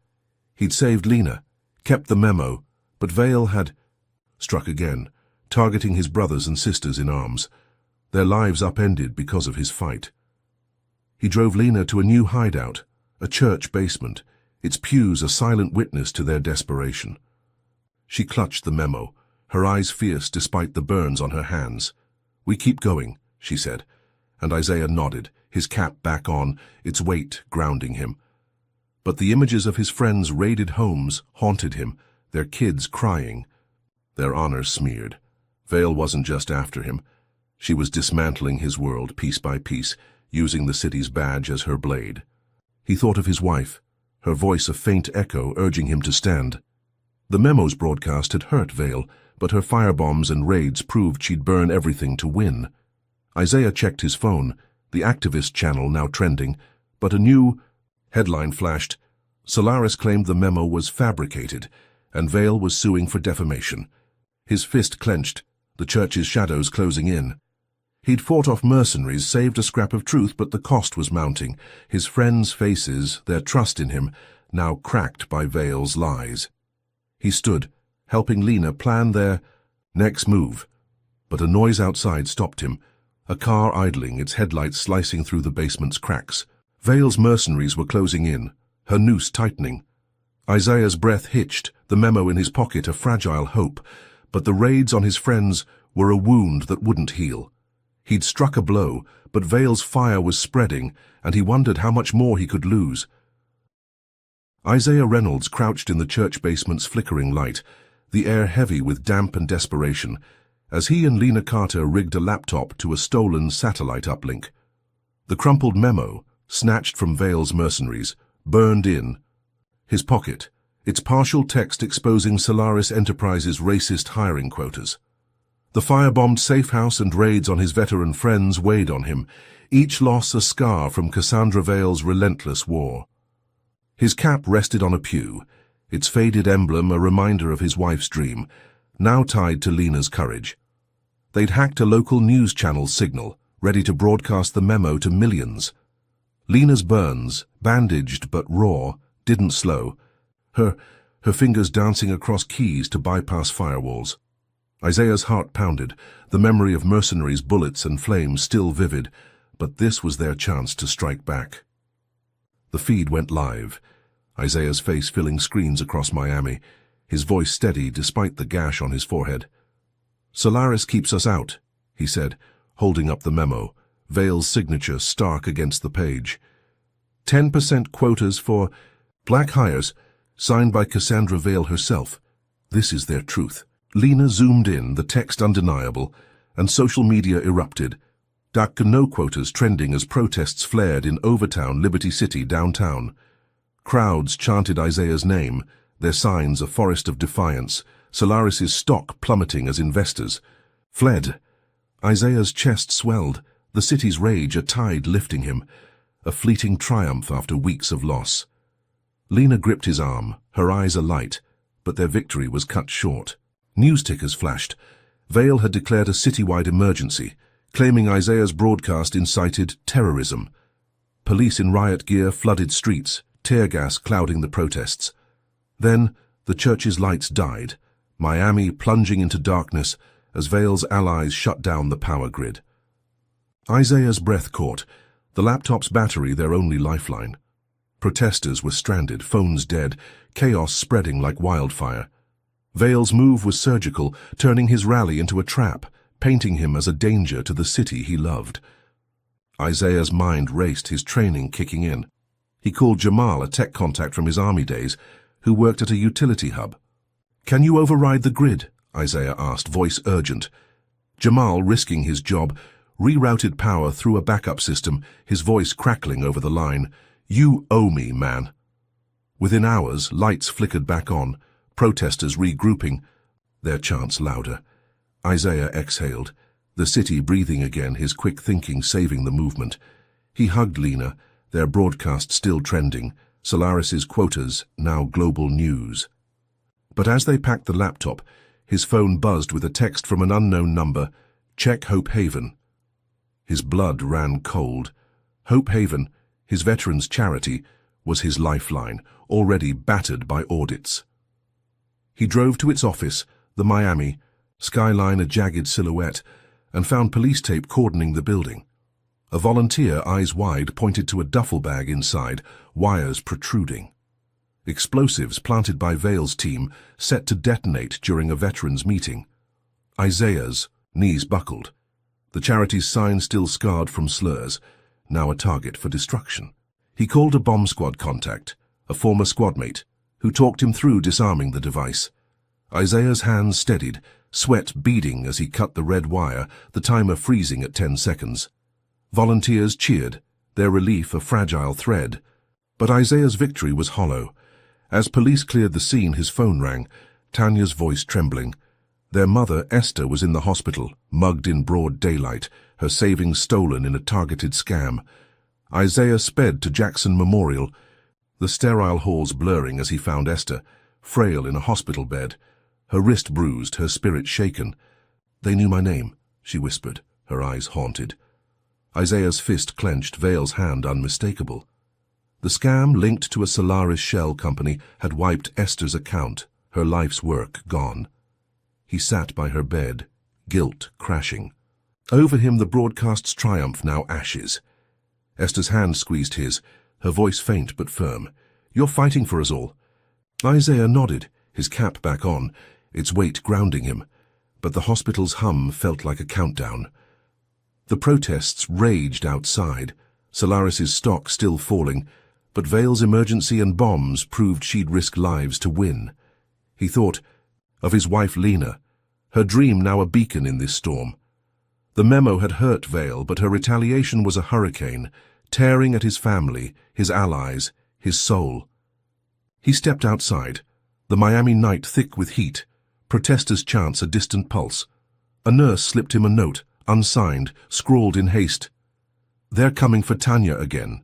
He'd saved Lena, kept the memo, but Vale had struck again, targeting his brothers and sisters in arms, their lives upended because of his fight. He drove Lena to a new hideout, a church basement, its pews a silent witness to their desperation. She clutched the memo, her eyes fierce despite the burns on her hands. "We keep going," she said, and Isaiah nodded, his cap back on, its weight grounding him. But the images of his friends' raided homes haunted him, their kids crying, their honor smeared. Vale wasn't just after him. She was dismantling his world piece by piece, using the city's badge as her blade. He thought of his wife, her voice a faint echo urging him to stand. The memo's broadcast had hurt Vale, but her firebombs and raids proved she'd burn everything to win. Isaiah checked his phone, the activist channel now trending, but a new headline flashed. Solaris claimed the memo was fabricated, and Vale was suing for defamation. His fist clenched, the church's shadows closing in. He'd fought off mercenaries, saved a scrap of truth, but the cost was mounting. His friends' faces, their trust in him, now cracked by Vale's lies. He stood, helping Lena plan their next move. But a noise outside stopped him, a car idling, its headlights slicing through the basement's cracks. Vale's mercenaries were closing in, her noose tightening. Isaiah's breath hitched, the memo in his pocket a fragile hope, but the raids on his friends were a wound that wouldn't heal. He'd struck a blow, but Vale's fire was spreading, and he wondered how much more he could lose. Isaiah Reynolds crouched in the church basement's flickering light, the air heavy with damp and desperation, as he and Lena Carter rigged a laptop to a stolen satellite uplink. The crumpled memo, snatched from Vale's mercenaries, burned in his pocket, its partial text exposing Solaris Enterprises' racist hiring quotas. The firebombed safe house and raids on his veteran friends weighed on him, each loss a scar from Cassandra Vale's relentless war. His cap rested on a pew, its faded emblem a reminder of his wife's dream, now tied to Lena's courage. They'd hacked a local news channel's signal, ready to broadcast the memo to millions. Lena's burns, bandaged but raw, didn't slow, her fingers dancing across keys to bypass firewalls. Isaiah's heart pounded, the memory of mercenaries' bullets and flames still vivid, but this was their chance to strike back. The feed went live, Isaiah's face filling screens across Miami, his voice steady despite the gash on his forehead. "Solaris keeps us out," he said, holding up the memo, Vale's signature stark against the page. 10% quotas for black hires, signed by Cassandra Vale herself. This is their truth. Lena zoomed in, the text undeniable, and social media erupted. DACA no quotas trending as protests flared in Overtown, Liberty City, downtown. Crowds chanted Isaiah's name, their signs a forest of defiance, Solaris's stock plummeting as investors fled. Isaiah's chest swelled, the city's rage a tide lifting him, a fleeting triumph after weeks of loss. Lena gripped his arm, her eyes alight, but their victory was cut short. News tickers flashed. Vale had declared a citywide emergency, claiming Isaiah's broadcast incited terrorism. Police in riot gear flooded streets, tear gas clouding the protests. Then, the church's lights died, Miami plunging into darkness as Vale's allies shut down the power grid. Isaiah's breath caught, the laptop's battery their only lifeline. Protesters were stranded, phones dead, chaos spreading like wildfire. Vale's move was surgical, turning his rally into a trap, painting him as a danger to the city he loved. Isaiah's mind raced, his training kicking in. He called Jamal, a tech contact from his army days, who worked at a utility hub. "Can you override the grid?" Isaiah asked, voice urgent. Jamal, risking his job, rerouted power through a backup system, his voice crackling over the line. "You owe me, man." Within hours, lights flickered back on, protesters regrouping, their chants louder. Isaiah exhaled, the city breathing again, his quick thinking saving the movement. He hugged Lena, their broadcast still trending, Solaris's quotas now global news. But as they packed the laptop, his phone buzzed with a text from an unknown number, "Check Hope Haven." His blood ran cold. Hope Haven, his veterans' charity, was his lifeline, already battered by audits. He drove to its office, the Miami, skyline a jagged silhouette, and found police tape cordoning the building. A volunteer, eyes wide, pointed to a duffel bag inside, wires protruding. Explosives planted by Vale's team, set to detonate during a veterans' meeting. Isaiah's knees buckled, the charity's sign still scarred from slurs, now a target for destruction. He called a bomb squad contact, a former squadmate, who talked him through disarming the device. Isaiah's hands steadied, sweat beading as he cut the red wire, the timer freezing at 10 seconds. Volunteers cheered, their relief a fragile thread. But Isaiah's victory was hollow. As police cleared the scene, his phone rang, Tanya's voice trembling. Their mother, Esther, was in the hospital, mugged in broad daylight, her savings stolen in a targeted scam. Isaiah sped to Jackson Memorial, the sterile halls blurring as he found Esther, frail in a hospital bed, her wrist bruised, her spirit shaken. "They knew my name," she whispered, her eyes haunted. Isaiah's fist clenched, Vale's hand unmistakable. The scam linked to a Solaris shell company had wiped Esther's account, her life's work gone. He sat by her bed, guilt crashing. Over him the broadcast's triumph, now ashes. Esther's hand squeezed his, her voice faint but firm. "You're fighting for us all." Isaiah nodded, his cap back on, its weight grounding him, but the hospital's hum felt like a countdown. The protests raged outside, Solaris's stock still falling, but Vale's emergency and bombs proved she'd risk lives to win. He thought of his wife Lena, her dream now a beacon in this storm. The memo had hurt Vale, but her retaliation was a hurricane, tearing at his family, his allies, his soul. He stepped outside, the Miami night thick with heat, protesters' chants a distant pulse. A nurse slipped him a note, unsigned, scrawled in haste. "They're coming for Tanya again."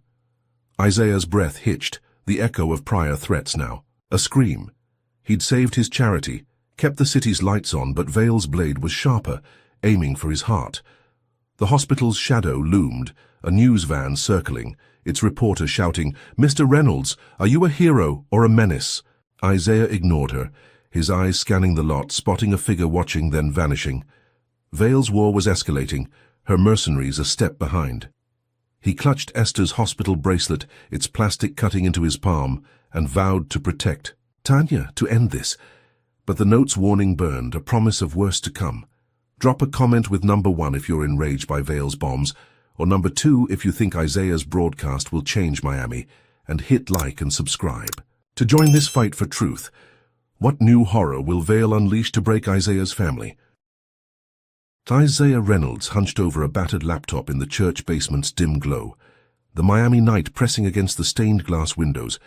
Isaiah's breath hitched, the echo of prior threats now. A scream. He'd saved his charity, kept the city's lights on, but Vale's blade was sharper, aiming for his heart. The hospital's shadow loomed, a news van circling, its reporter shouting, "Mr. Reynolds, are you a hero or a menace?" Isaiah ignored her, his eyes scanning the lot, spotting a figure watching, then vanishing. Vale's war was escalating, her mercenaries a step behind. He clutched Esther's hospital bracelet, its plastic cutting into his palm, and vowed to protect Tanya, to end this. But the note's warning burned, a promise of worse to come. Drop a comment with number 1 if you're enraged by Vale's bombs, or number 2 if you think Isaiah's broadcast will change Miami, and hit like and subscribe. To join this fight for truth, what new horror will Vale unleash to break Isaiah's family? Isaiah Reynolds hunched over a battered laptop in the church basement's dim glow, the Miami night pressing against the stained glass windows,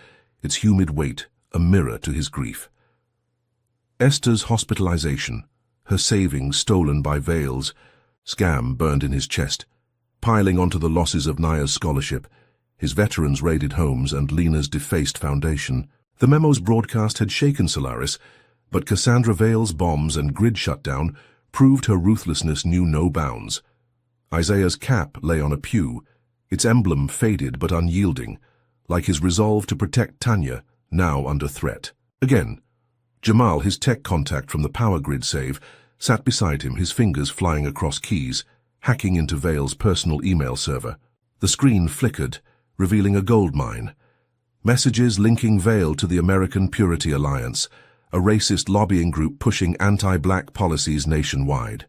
its humid weight a mirror to his grief. Esther's hospitalization, her savings stolen by Vale's scam burned in his chest, piling onto the losses of Naya's scholarship, his veterans' raided homes, and Lena's defaced foundation. The memo's broadcast had shaken Solaris, but Cassandra Vale's bombs and grid shutdown proved her ruthlessness knew no bounds. Isaiah's cap lay on a pew, its emblem faded but unyielding, like his resolve to protect Tanya, now under threat. Again, Jamal, his tech contact from the power grid save, sat beside him, his fingers flying across keys, hacking into Vale's personal email server. The screen flickered, revealing a gold mine. Messages linking Vale to the American Purity Alliance, a racist lobbying group pushing anti-black policies nationwide.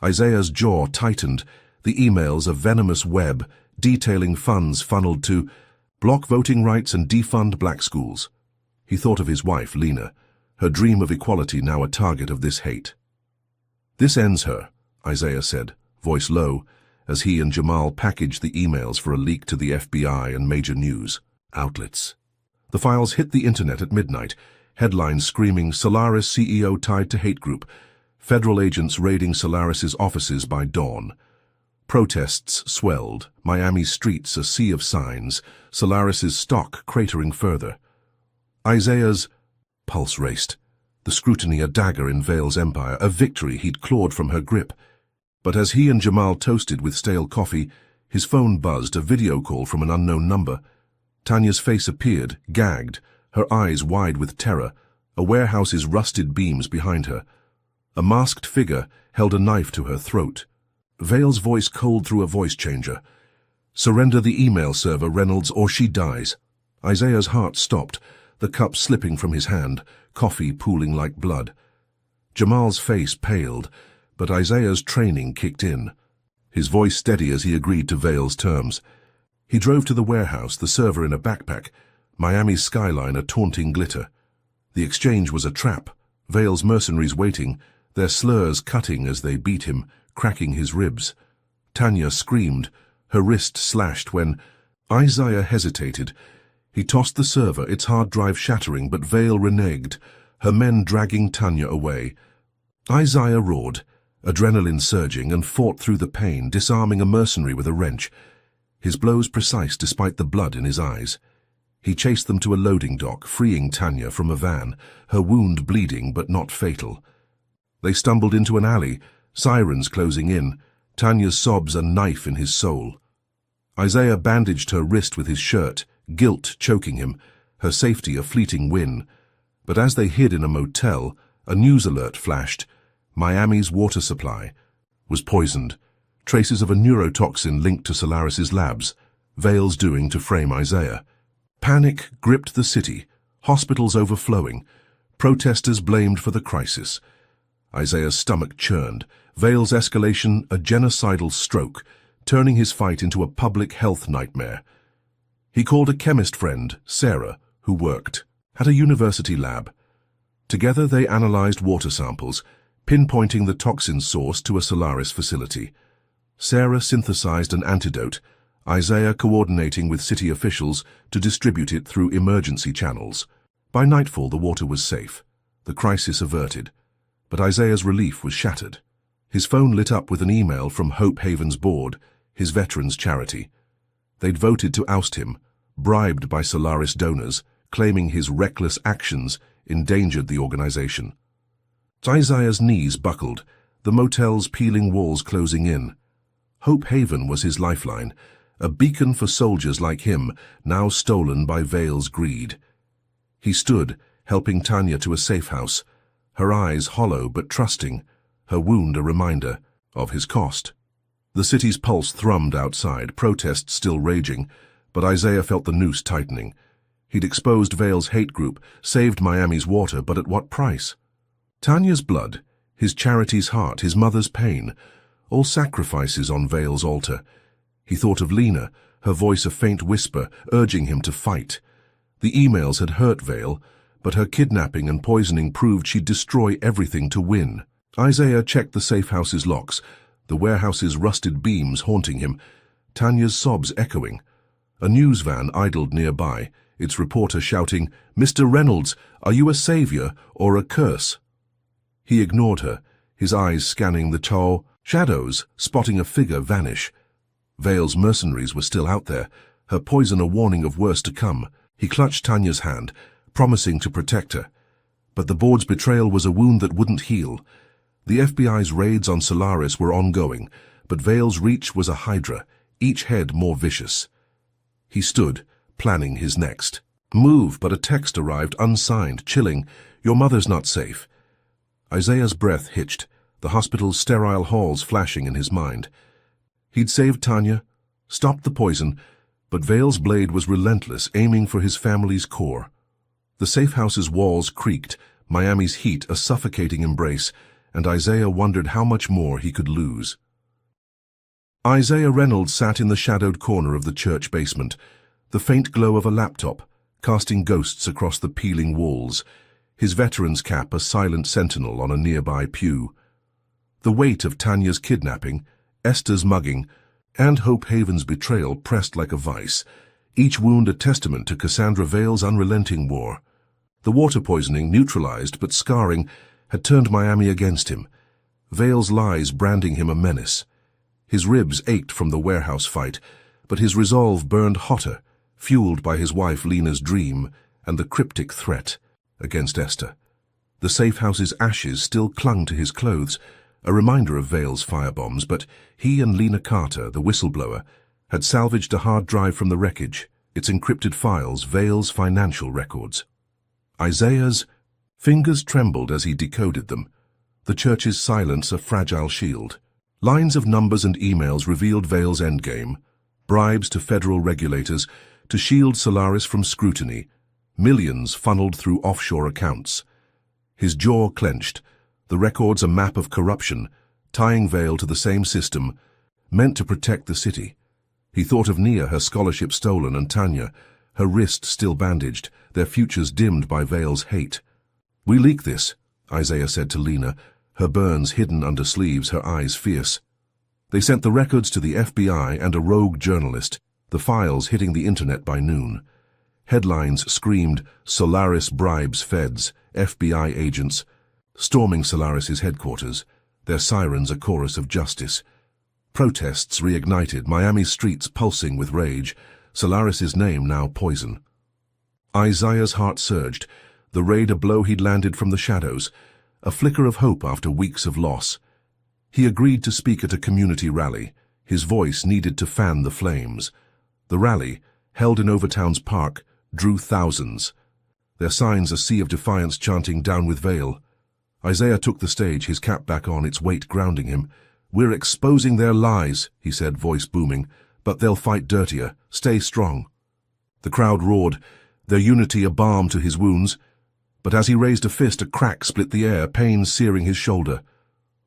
Isaiah's jaw tightened, the emails a venomous web detailing funds funneled to block voting rights and defund black schools. He thought of his wife, Lena, her dream of equality now a target of this hate. "This ends her," Isaiah said, voice low, as he and Jamal packaged the emails for a leak to the FBI and major news outlets. The files hit the internet at midnight, headlines screaming Solaris CEO tied to hate group, federal agents raiding Solaris's offices by dawn. Protests swelled, Miami's streets a sea of signs, Solaris's stock cratering further. Isaiah's pulse raced, the scrutiny a dagger in Vale's empire, a victory he'd clawed from her grip. But as he and Jamal toasted with stale coffee, his phone buzzed, a video call from an unknown number. Tanya's face appeared, gagged, her eyes wide with terror, a warehouse's rusted beams behind her. A masked figure held a knife to her throat. Vale's voice cold through a voice changer. "Surrender the email server, Reynolds, or she dies." Isaiah's heart stopped, the cup slipping from his hand, coffee pooling like blood. Jamal's face paled, but Isaiah's training kicked in, his voice steady as he agreed to Vale's terms. He drove to the warehouse, the server in a backpack, Miami's skyline a taunting glitter. The exchange was a trap, Vale's mercenaries waiting, their slurs cutting as they beat him, cracking his ribs. Tanya screamed, her wrist slashed when Isaiah hesitated, He tossed the server, its hard drive shattering, but Vale reneged, her men dragging Tanya away. Isaiah roared, adrenaline surging, and fought through the pain, disarming a mercenary with a wrench, his blows precise despite the blood in his eyes. He chased them to a loading dock, freeing Tanya from a van, her wound bleeding but not fatal. They stumbled into an alley, sirens closing in, Tanya's sobs a knife in his soul. Isaiah bandaged her wrist with his shirt, guilt choking him, her safety a fleeting win. But as they hid in a motel, a news alert flashed. Miami's water supply was poisoned. Traces of a neurotoxin linked to Solaris's labs. Vale's doing to frame Isaiah. Panic gripped the city, hospitals overflowing. Protesters blamed for the crisis. Isaiah's stomach churned. Vale's escalation a genocidal stroke, turning his fight into a public health nightmare. He called a chemist friend, Sarah, who worked at a university lab. Together they analyzed water samples, pinpointing the toxin source to a Solaris facility. Sarah synthesized an antidote, Isaiah coordinating with city officials to distribute it through emergency channels. By nightfall the water was safe, the crisis averted, but Isaiah's relief was shattered. His phone lit up with an email from Hope Haven's board, his veterans' charity. They'd voted to oust him, bribed by Solaris donors, claiming his reckless actions endangered the organization. Isaiah's knees buckled, the motel's peeling walls closing in. Hope Haven was his lifeline, a beacon for soldiers like him, now stolen by Vale's greed. He stood, helping Tanya to a safe house, her eyes hollow but trusting, her wound a reminder of his cost. The city's pulse thrummed outside, protests still raging, but Isaiah felt the noose tightening. He'd exposed Vale's hate group, saved Miami's water, but at what price? Tanya's blood, his charity's heart, his mother's pain, all sacrifices on Vale's altar. He thought of Lena, her voice a faint whisper, urging him to fight. The emails had hurt Vale, but her kidnapping and poisoning proved she'd destroy everything to win. Isaiah checked the safe house's locks, the warehouse's rusted beams haunting him, Tanya's sobs echoing. A news van idled nearby, its reporter shouting, "Mr. Reynolds, are you a savior or a curse?" He ignored her, his eyes scanning the shadows, spotting a figure vanish. Vale's mercenaries were still out there, her poison a warning of worse to come. He clutched Tanya's hand, promising to protect her. But the board's betrayal was a wound that wouldn't heal. The FBI's raids on Solaris were ongoing, but Vale's reach was a hydra, each head more vicious. He stood, planning his next move, but a text arrived unsigned, chilling, "Your mother's not safe." Isaiah's breath hitched, the hospital's sterile halls flashing in his mind. He'd saved Tanya, stopped the poison, but Vale's blade was relentless, aiming for his family's core. The safe house's walls creaked, Miami's heat a suffocating embrace, and Isaiah wondered how much more he could lose. Isaiah Reynolds sat in the shadowed corner of the church basement, the faint glow of a laptop, casting ghosts across the peeling walls, his veteran's cap a silent sentinel on a nearby pew. The weight of Tanya's kidnapping, Esther's mugging, and Hope Haven's betrayal pressed like a vice, each wound a testament to Cassandra Vale's unrelenting war. The water poisoning, neutralized but scarring, had turned Miami against him, Vale's lies branding him a menace. His ribs ached from the warehouse fight, but his resolve burned hotter, fueled by his wife Lena's dream and the cryptic threat against Esther. The safe house's ashes still clung to his clothes, a reminder of Vale's firebombs, but he and Lena Carter, the whistleblower, had salvaged a hard drive from the wreckage, its encrypted files, Vale's financial records. Isaiah's fingers trembled as he decoded them, the church's silence a fragile shield. Lines of numbers and emails revealed Vale's endgame, bribes to federal regulators to shield Solaris from scrutiny, millions funneled through offshore accounts. His jaw clenched, the records a map of corruption, tying Vale to the same system, meant to protect the city. He thought of Nia, her scholarship stolen, and Tanya, her wrist still bandaged, their futures dimmed by Vale's hate. "We leak this," Isaiah said to Lena, her burns hidden under sleeves, her eyes fierce. They sent the records to the FBI and a rogue journalist, the files hitting the internet by noon. Headlines screamed, "Solaris bribes feds, FBI agents," storming Solaris's headquarters, their sirens a chorus of justice. Protests reignited, Miami's streets pulsing with rage, Solaris's name now poison. Isaiah's heart surged, the raid a blow he'd landed from the shadows, a flicker of hope after weeks of loss. He agreed to speak at a community rally. His voice needed to fan the flames. The rally, held in Overtown's park, drew thousands. Their signs a sea of defiance chanting "Down with Vale." Isaiah took the stage, his cap back on, its weight grounding him. "We're exposing their lies," he said, voice booming, "but they'll fight dirtier. Stay strong." The crowd roared, their unity a balm to his wounds. But as he raised a fist, a crack split the air, pain searing his shoulder.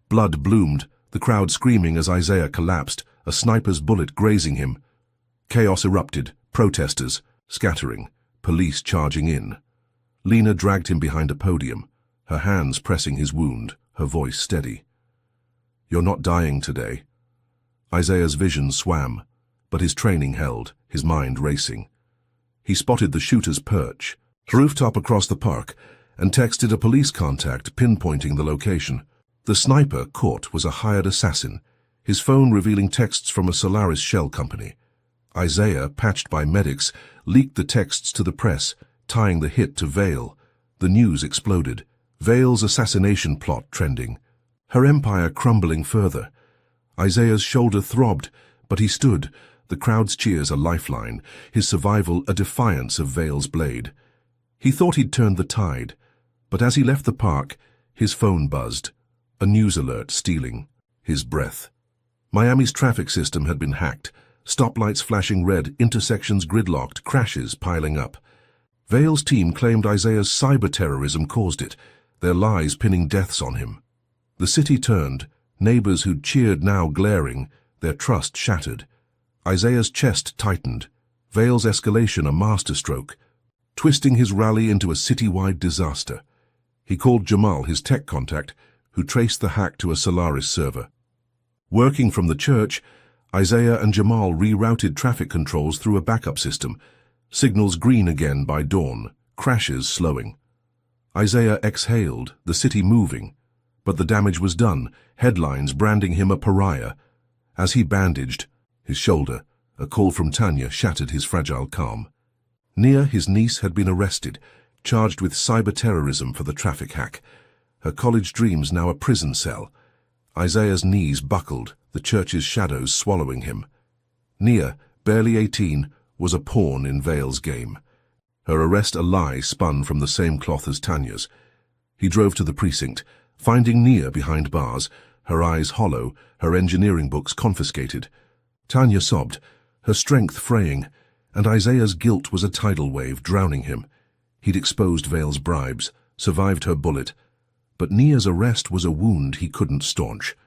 Blood bloomed, the crowd screaming as Isaiah collapsed, a sniper's bullet grazing him. Chaos erupted, protesters scattering, police charging in. Lena dragged him behind a podium, her hands pressing his wound, her voice steady. "You're not dying today." Isaiah's vision swam, but his training held, his mind racing. He spotted the shooter's perch, rooftop across the park, and texted a police contact pinpointing the location. The sniper caught was a hired assassin, his phone revealing texts from a Solaris shell company. Isaiah, patched by medics, leaked the texts to the press, tying the hit to Vale. The news exploded, Vale's assassination plot trending. Her empire crumbling further. Isaiah's shoulder throbbed, but he stood, the crowd's cheers a lifeline, his survival a defiance of Vale's blade. He thought he'd turned the tide, but as he left the park, his phone buzzed, a news alert stealing his breath. Miami's traffic system had been hacked, stoplights flashing red, intersections gridlocked, crashes piling up. Vale's team claimed Isaiah's cyber-terrorism caused it, their lies pinning deaths on him. The city turned, neighbors who'd cheered now glaring, their trust shattered. Isaiah's chest tightened, Vale's escalation a masterstroke, twisting his rally into a citywide disaster. He called Jamal, his tech contact, who traced the hack to a Solaris server. Working from the church, Isaiah and Jamal rerouted traffic controls through a backup system, signals green again by dawn, crashes slowing. Isaiah exhaled, the city moving, but the damage was done, headlines branding him a pariah. As he bandaged his shoulder, a call from Tanya shattered his fragile calm. Nia, his niece, had been arrested, charged with cyber-terrorism for the traffic hack. Her college dreams now a prison cell. Isaiah's knees buckled, the church's shadows swallowing him. Nia, barely 18, was a pawn in Vale's game. Her arrest a lie spun from the same cloth as Tanya's. He drove to the precinct, finding Nia behind bars, her eyes hollow, her engineering books confiscated. Tanya sobbed, her strength fraying, and Isaiah's guilt was a tidal wave drowning him. He'd exposed Vale's bribes, survived her bullet, but Nia's arrest was a wound he couldn't staunch.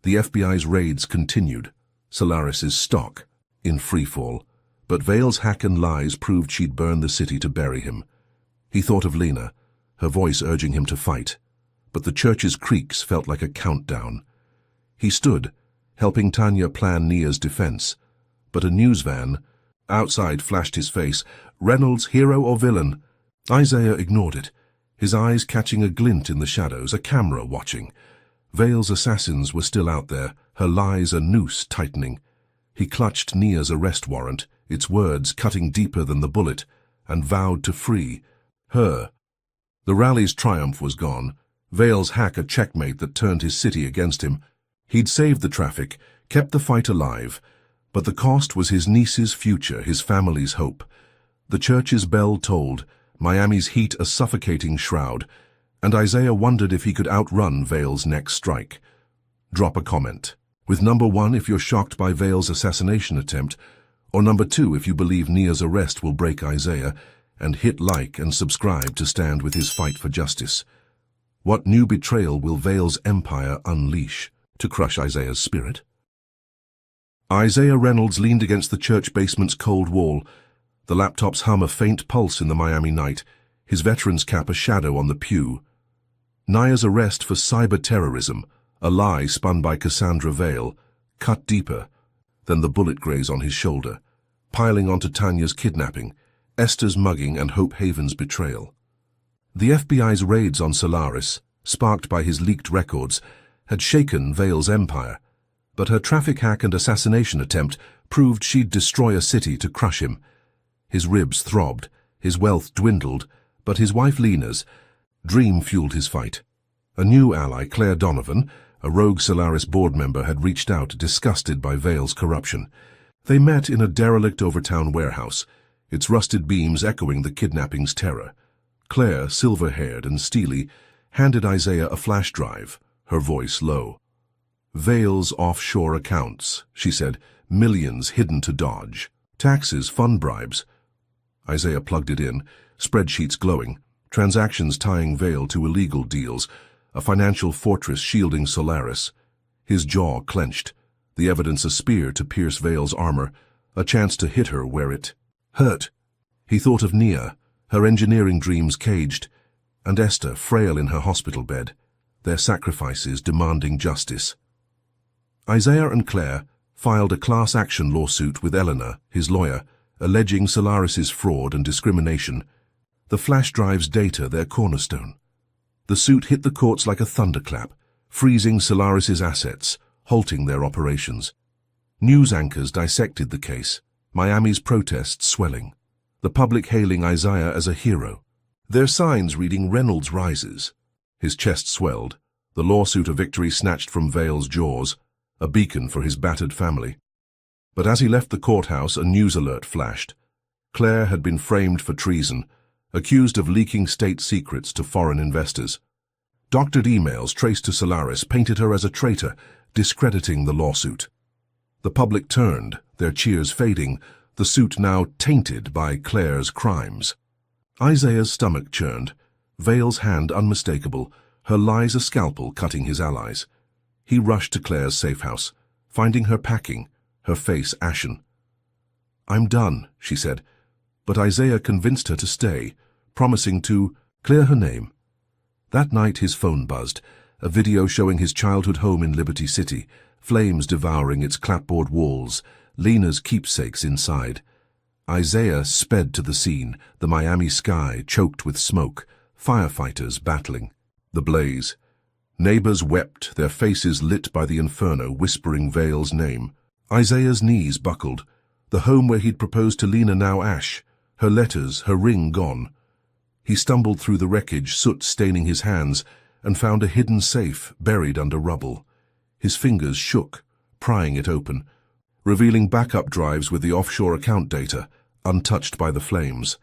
The FBI's raids continued, Solaris's stock in freefall, but Vale's hack and lies proved she'd burn the city to bury him. He thought of Lena, her voice urging him to fight, but the church's creaks felt like a countdown. He stood, helping Tanya plan Nia's defense, but a news van outside flashed his face. Reynolds, hero or villain? Isaiah ignored it, his eyes catching a glint in the shadows, a camera watching. Vale's assassins were still out there, her lies a noose tightening. He clutched Nia's arrest warrant, its words cutting deeper than the bullet, and vowed to free her. The rally's triumph was gone, Vale's hack a checkmate that turned his city against him. He'd saved the traffic, kept the fight alive, but the cost was his niece's future, his family's hope. The church's bell tolled, Miami's heat a suffocating shroud, and Isaiah wondered if he could outrun Vale's next strike. Drop a comment, with number 1 if you're shocked by Vale's assassination attempt, or number 2 if you believe Nia's arrest will break Isaiah, and hit like and subscribe to stand with his fight for justice. What new betrayal will Vale's empire unleash to crush Isaiah's spirit? Isaiah Reynolds leaned against the church basement's cold wall, the laptop's hum a faint pulse in the Miami night, his veteran's cap a shadow on the pew. Nia's arrest for cyber-terrorism, a lie spun by Cassandra Vale, cut deeper than the bullet graze on his shoulder, piling onto Tanya's kidnapping, Esther's mugging and Hope Haven's betrayal. The FBI's raids on Solaris, sparked by his leaked records, had shaken Vale's empire, but her traffic hack and assassination attempt proved she'd destroy a city to crush him. His ribs throbbed, his wealth dwindled, but his wife Lena's dream fueled his fight. A new ally, Claire Donovan, a rogue Solaris board member, had reached out, disgusted by Vale's corruption. They met in a derelict Overtown warehouse, its rusted beams echoing the kidnapping's terror. Claire, silver-haired and steely, handed Isaiah a flash drive, her voice low. "Vale's offshore accounts," she said, "millions hidden to dodge. Taxes, fund bribes." Isaiah plugged it in, spreadsheets glowing, transactions tying Vale to illegal deals, a financial fortress shielding Solaris. His jaw clenched, the evidence a spear to pierce Vale's armor, a chance to hit her where it hurt. He thought of Nia, her engineering dreams caged, and Esther, frail in her hospital bed, their sacrifices demanding justice. Isaiah and Claire filed a class action lawsuit with Eleanor, his lawyer, alleging Solaris's fraud and discrimination, the flash drive's data their cornerstone. The suit hit the courts like a thunderclap, freezing Solaris's assets, halting their operations. News anchors dissected the case, Miami's protests swelling, the public hailing Isaiah as a hero. Their signs reading "Reynolds rises." His chest swelled, the lawsuit a victory snatched from Vale's jaws, a beacon for his battered family. But as he left the courthouse, a news alert flashed. Claire had been framed for treason, accused of leaking state secrets to foreign investors. Doctored emails traced to Solaris painted her as a traitor, discrediting the lawsuit. The public turned, their cheers fading, the suit now tainted by Claire's crimes. Isaiah's stomach churned, Vale's hand unmistakable, her lies a scalpel cutting his allies. He rushed to Claire's safe house, finding her packing, her face ashen. "I'm done," she said, but Isaiah convinced her to stay, promising to clear her name. That night his phone buzzed, a video showing his childhood home in Liberty City, flames devouring its clapboard walls, Lena's keepsakes inside. Isaiah sped to the scene, the Miami sky choked with smoke, firefighters battling. The blaze. Neighbors wept, their faces lit by the inferno, whispering Vale's name. Isaiah's knees buckled, the home where he'd proposed to Lena now ash, her letters, her ring gone. He stumbled through the wreckage, soot staining his hands, and found a hidden safe buried under rubble. His fingers shook, prying it open, revealing backup drives with the offshore account data, untouched by the flames.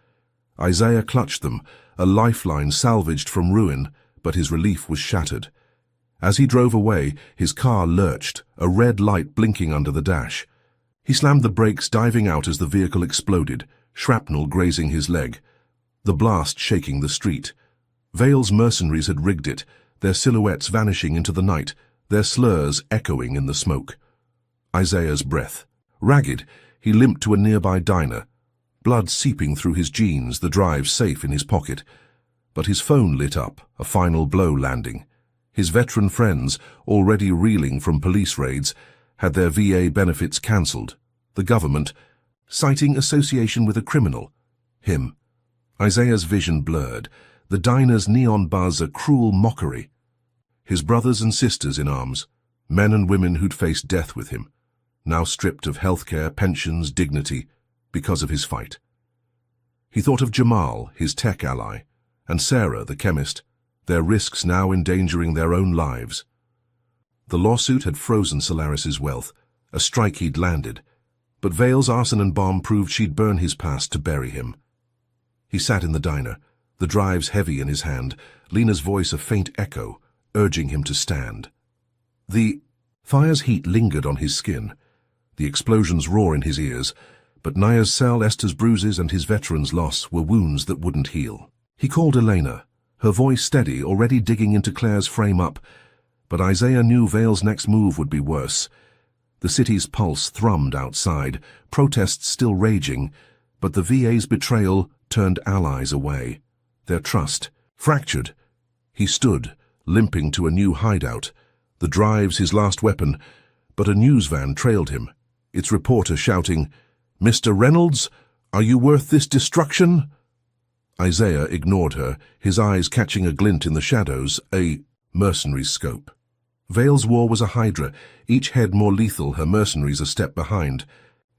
Isaiah clutched them, a lifeline salvaged from ruin, but his relief was shattered. As he drove away, his car lurched, a red light blinking under the dash. He slammed the brakes, diving out as the vehicle exploded, shrapnel grazing his leg, the blast shaking the street. Vale's mercenaries had rigged it, their silhouettes vanishing into the night, their slurs echoing in the smoke. Isaiah's breath. Ragged, he limped to a nearby diner, blood seeping through his jeans, the drive safe in his pocket. But his phone lit up, a final blow landing. His veteran friends, already reeling from police raids, had their VA benefits cancelled. The government, citing association with a criminal. Him. Isaiah's vision blurred, the diner's neon buzz a cruel mockery. His brothers and sisters in arms, men and women who'd faced death with him, now stripped of healthcare, pensions, dignity, because of his fight. He thought of Jamal, his tech ally, and Sarah, the chemist, their risks now endangering their own lives. The lawsuit had frozen Solaris's wealth, a strike he'd landed, but Vale's arson and bomb proved she'd burn his past to bury him. He sat in the diner, the drives heavy in his hand, Lena's voice a faint echo, urging him to stand. The fire's heat lingered on his skin, the explosion's roar in his ears, but Nia's cell, Esther's bruises, and his veteran's loss were wounds that wouldn't heal. He called Elena, her voice steady, already digging into Claire's frame-up, but Isaiah knew Vale's next move would be worse. The city's pulse thrummed outside, protests still raging, but the VA's betrayal turned allies away. Their trust fractured. He stood, limping to a new hideout, the drives his last weapon, but a news van trailed him, its reporter shouting, "Mr. Reynolds, Are you worth this destruction? Isaiah ignored her, his eyes catching a glint in the shadows, a mercenary's scope. Vale's war was a hydra, each head more lethal, her mercenaries a step behind.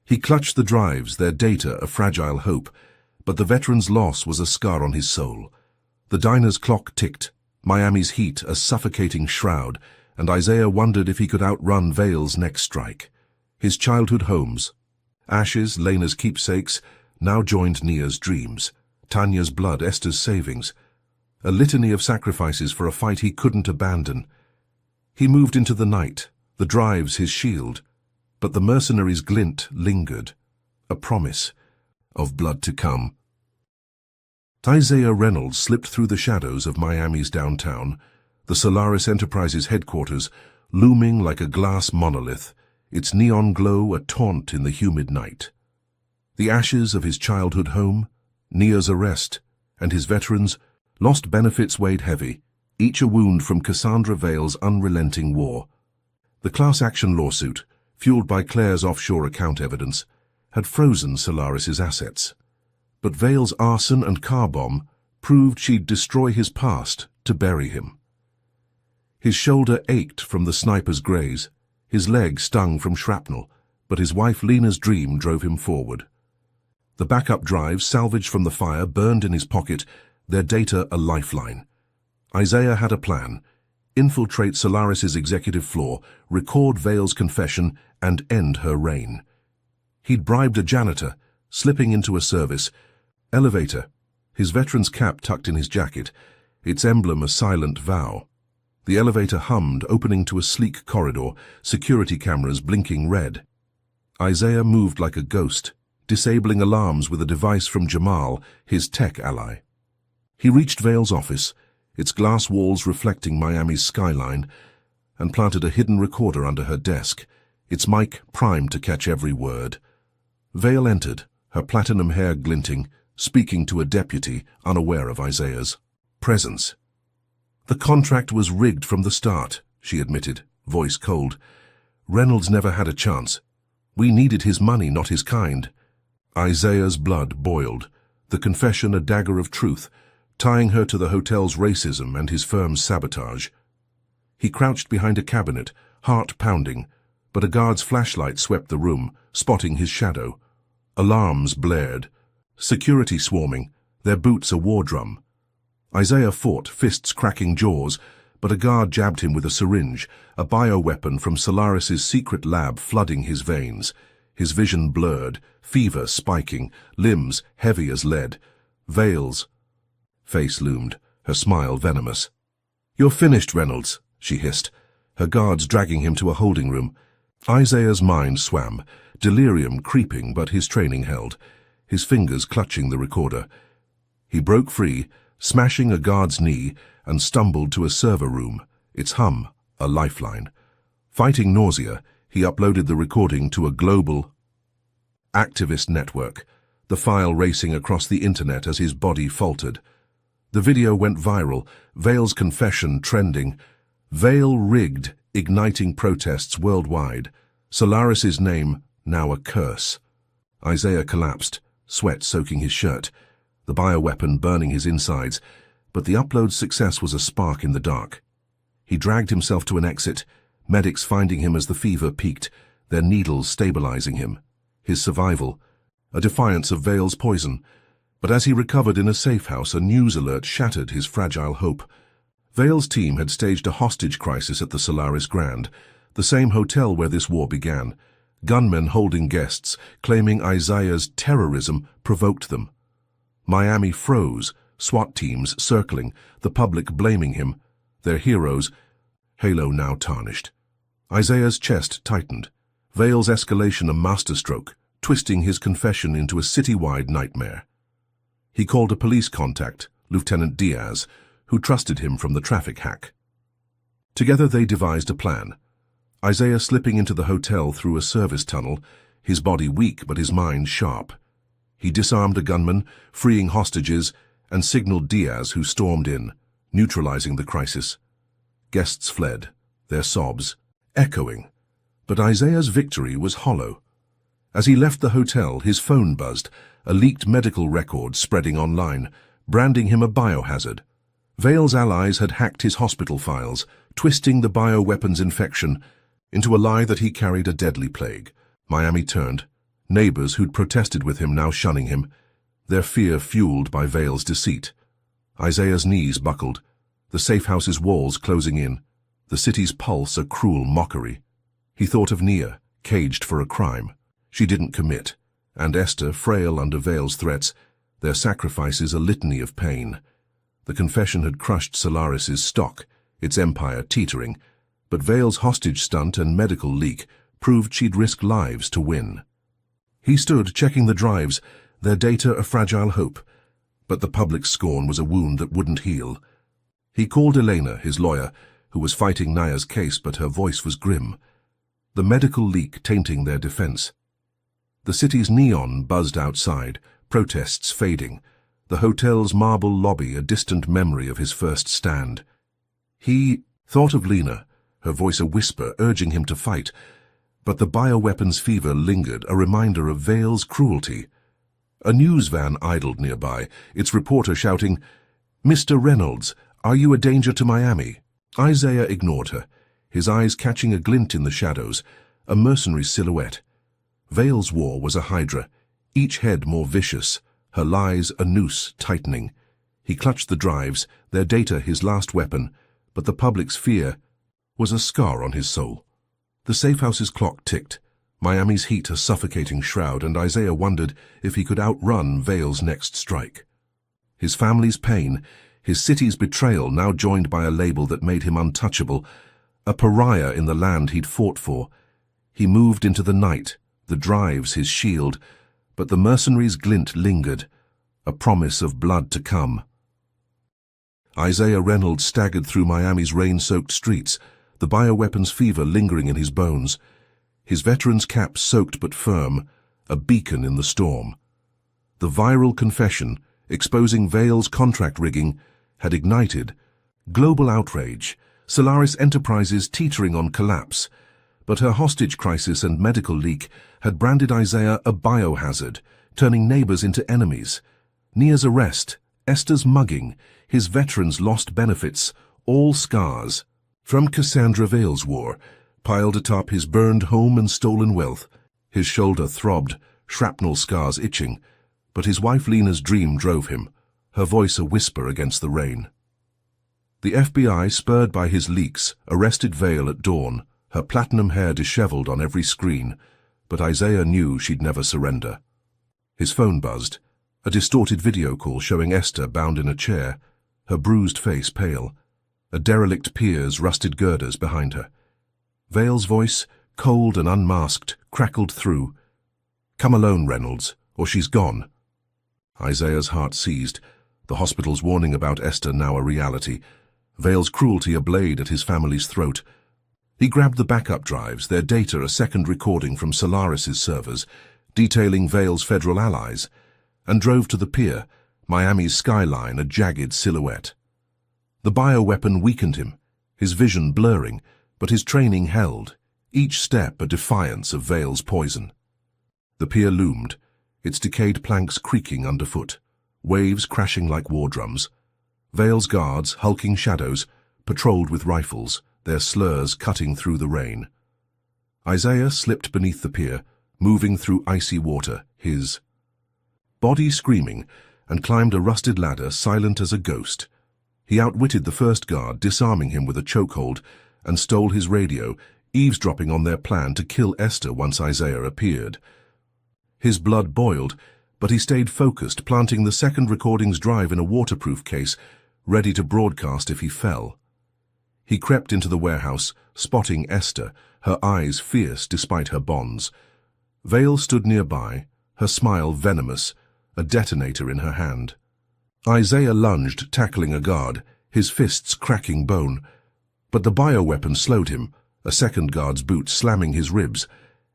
He clutched the drives, their data a fragile hope, but the veteran's loss was a scar on his soul. The diner's clock ticked, Miami's heat a suffocating shroud, and Isaiah wondered if he could outrun Vale's next strike. His childhood homes, Ashes, Lena's keepsakes, now joined Nia's dreams. Tanya's blood, Esther's savings. A litany of sacrifices for a fight he couldn't abandon. He moved into the night, the drives his shield, but the mercenary's glint lingered, a promise of blood to come. Isaiah Reynolds slipped through the shadows of Miami's downtown, the Solaris Enterprises headquarters looming like a glass monolith, its neon glow a taunt in the humid night. The ashes of his childhood home, Nia's arrest, and his veterans' lost benefits weighed heavy, each a wound from Cassandra Vale's unrelenting war. The class action lawsuit, fueled by Claire's offshore account evidence, had frozen Solaris's assets. But Vale's arson and car bomb proved she'd destroy his past to bury him. His shoulder ached from the sniper's graze, his leg stung from shrapnel, but his wife Lena's dream drove him forward. The backup drives, salvaged from the fire, burned in his pocket, their data a lifeline. Isaiah had a plan: infiltrate Solaris's executive floor, record Vale's confession, and end her reign. He'd bribed a janitor, slipping into a service elevator, his veteran's cap tucked in his jacket, its emblem a silent vow. The elevator hummed, opening to a sleek corridor, security cameras blinking red. Isaiah moved like a ghost, disabling alarms with a device from Jamal, his tech ally. He reached Vale's office, its glass walls reflecting Miami's skyline, and planted a hidden recorder under her desk, its mic primed to catch every word. Vale entered, her platinum hair glinting, speaking to a deputy unaware of Isaiah's presence. The contract was rigged from the start, she admitted, voice cold. Reynolds never had a chance. We needed his money, not his kind. Isaiah's blood boiled, the confession a dagger of truth, tying her to the hotel's racism and his firm's sabotage. He crouched behind a cabinet, heart pounding, but a guard's flashlight swept the room, spotting his shadow. Alarms blared, security swarming, their boots a war drum. Isaiah fought, fists cracking jaws, but a guard jabbed him with a syringe, a bioweapon from Solaris's secret lab flooding his veins. His vision blurred, fever spiking, limbs heavy as lead. Vale's face loomed, her smile venomous. "You're finished, Reynolds," she hissed, her guards dragging him to a holding room. Isaiah's mind swam, delirium creeping, but his training held, his fingers clutching the recorder. He broke free, smashing a guard's knee, and stumbled to a server room, its hum a lifeline. Fighting nausea, he uploaded the recording to a global activist network, the file racing across the internet as his body faltered. The video went viral, Vale's confession trending. Vale rigged, igniting protests worldwide. Solaris's name now a curse. Isaiah collapsed, sweat soaking his shirt, the bioweapon burning his insides, but the upload's success was a spark in the dark. He dragged himself to an exit, medics finding him as the fever peaked, their needles stabilizing him. His survival, a defiance of Vale's poison. But as he recovered in a safe house, a news alert shattered his fragile hope. Vale's team had staged a hostage crisis at the Solaris Grand, the same hotel where this war began. Gunmen holding guests, claiming Isaiah's terrorism provoked them. Miami froze, SWAT teams circling, the public blaming him. Their heroes, halo now tarnished. Isaiah's chest tightened, Vale's escalation a masterstroke, twisting his confession into a citywide nightmare. He called a police contact, Lieutenant Diaz, who trusted him from the traffic hack. Together they devised a plan. Isaiah slipping into the hotel through a service tunnel, his body weak but his mind sharp. He disarmed a gunman, freeing hostages, and signaled Diaz, who stormed in, neutralizing the crisis. Guests fled, their sobs echoing. But Isaiah's victory was hollow. As he left the hotel, his phone buzzed, a leaked medical record spreading online, branding him a biohazard. Vale's allies had hacked his hospital files, twisting the bioweapons infection into a lie that he carried a deadly plague. Miami turned, neighbors who'd protested with him now shunning him, their fear fueled by Vale's deceit. Isaiah's knees buckled, the safe house's walls closing in, the city's pulse a cruel mockery. He thought of Nia, caged for a crime she didn't commit, and Esther, frail under Vale's threats, their sacrifices a litany of pain. The confession had crushed Solaris's stock, its empire teetering, but Vale's hostage stunt and medical leak proved she'd risk lives to win. He stood checking the drives, their data a fragile hope, but the public's scorn was a wound that wouldn't heal. He called Elena, his lawyer, who was fighting Naya's case, but her voice was grim. The medical leak tainting their defense. The city's neon buzzed outside, protests fading, the hotel's marble lobby a distant memory of his first stand. He thought of Lena, her voice a whisper urging him to fight, but the bioweapons fever lingered, a reminder of Vale's cruelty. A news van idled nearby, its reporter shouting, "Mr. Reynolds, are you a danger to Miami?" Isaiah ignored her, his eyes catching a glint in the shadows, a mercenary silhouette. Vale's war was a hydra, each head more vicious, her lies a noose tightening. He clutched the drives, their data his last weapon, but the public's fear was a scar on his soul. The safehouse's clock ticked, Miami's heat a suffocating shroud, and Isaiah wondered if he could outrun Vale's next strike. His family's pain, his city's betrayal now joined by a label that made him untouchable, a pariah in the land he'd fought for. He moved into the night, the drives his shield, but the mercenary's glint lingered, a promise of blood to come. Isaiah Reynolds staggered through Miami's rain-soaked streets, the bioweapons fever lingering in his bones. His veteran's cap soaked but firm, a beacon in the storm. The viral confession, exposing Vale's contract rigging, had ignited global outrage, Solaris Enterprises teetering on collapse. But her hostage crisis and medical leak had branded Isaiah a biohazard, turning neighbors into enemies. Nia's arrest, Esther's mugging, his veterans' lost benefits, all scars. From Cassandra Vale's war, piled atop his burned home and stolen wealth. His shoulder throbbed, shrapnel scars itching, but his wife Lena's dream drove him, her voice a whisper against the rain. The FBI, spurred by his leaks, arrested Vale at dawn, her platinum hair disheveled on every screen, but Isaiah knew she'd never surrender. His phone buzzed, a distorted video call showing Esther bound in a chair, her bruised face pale, a derelict pier's rusted girders behind her. Vale's voice, cold and unmasked, crackled through. "Come alone, Reynolds, or she's gone." Isaiah's heart seized, the hospital's warning about Esther now a reality, Vale's cruelty a blade at his family's throat. He grabbed the backup drives, their data a second recording from Solaris's servers, detailing Vale's federal allies, and drove to the pier, Miami's skyline a jagged silhouette. The bioweapon weakened him, his vision blurring, but his training held, each step a defiance of Vale's poison. The pier loomed, its decayed planks creaking underfoot, waves crashing like war drums. Vale's guards, hulking shadows, patrolled with rifles, their slurs cutting through the rain. Isaiah slipped beneath the pier, moving through icy water, his body screaming, and climbed a rusted ladder silent as a ghost. He outwitted the first guard, disarming him with a chokehold, and stole his radio, eavesdropping on their plan to kill Esther once Isaiah appeared. His blood boiled, but he stayed focused, planting the second recording's drive in a waterproof case, ready to broadcast if he fell. He crept into the warehouse, spotting Esther, her eyes fierce despite her bonds. Vale stood nearby, her smile venomous, a detonator in her hand. Isaiah lunged, tackling a guard, his fists cracking bone. But the bioweapon slowed him, a second guard's boot slamming his ribs.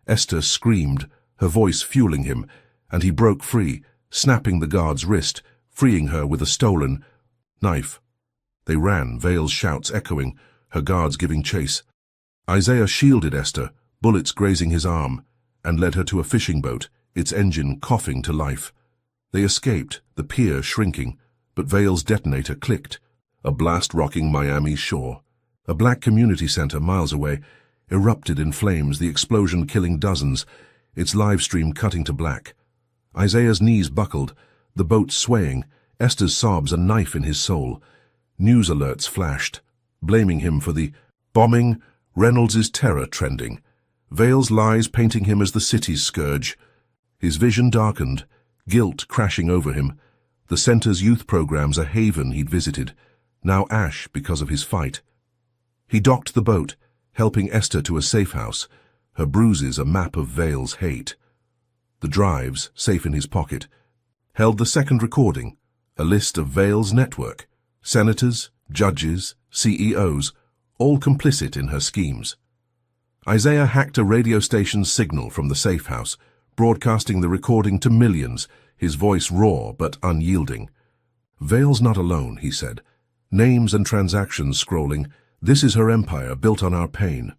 Esther screamed, her voice fueling him, and he broke free, snapping the guard's wrist, freeing her with a stolen knife. They ran, Vale's shouts echoing, her guards giving chase. Isaiah shielded Esther, bullets grazing his arm, and led her to a fishing boat, its engine coughing to life. They escaped, the pier shrinking, but Vale's detonator clicked, a blast rocking Miami's shore. A black community center miles away erupted in flames, the explosion killing dozens, its live stream cutting to black. Isaiah's knees buckled, the boat swaying, Esther's sobs a knife in his soul. News alerts flashed, blaming him for the bombing, Reynolds' terror trending, Vale's lies painting him as the city's scourge. His vision darkened, guilt crashing over him. The center's youth programs a haven he'd visited, now ash because of his fight. He docked the boat, helping Esther to a safe house, her bruises a map of Vale's hate. The drives, safe in his pocket, held the second recording, a list of Vale's network, senators, judges, CEOs, all complicit in her schemes. Isaiah hacked a radio station's signal from the safe house, broadcasting the recording to millions, his voice raw but unyielding. "Vale's not alone," he said. "Names and transactions scrolling. This is her empire built on our pain."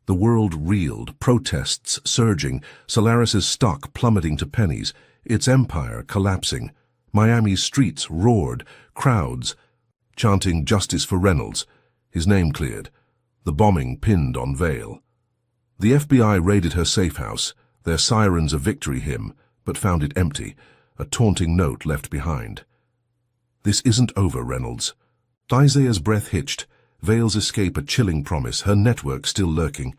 The world reeled, protests surging, Solaris's stock plummeting to pennies, its empire collapsing. Miami's streets roared, crowds chanting justice for Reynolds. His name cleared, the bombing pinned on Vale. The FBI raided her safe house, their sirens a victory hymn, but found it empty, a taunting note left behind. "This isn't over, Reynolds." Isaiah's breath hitched, Vale's escape a chilling promise, her network still lurking.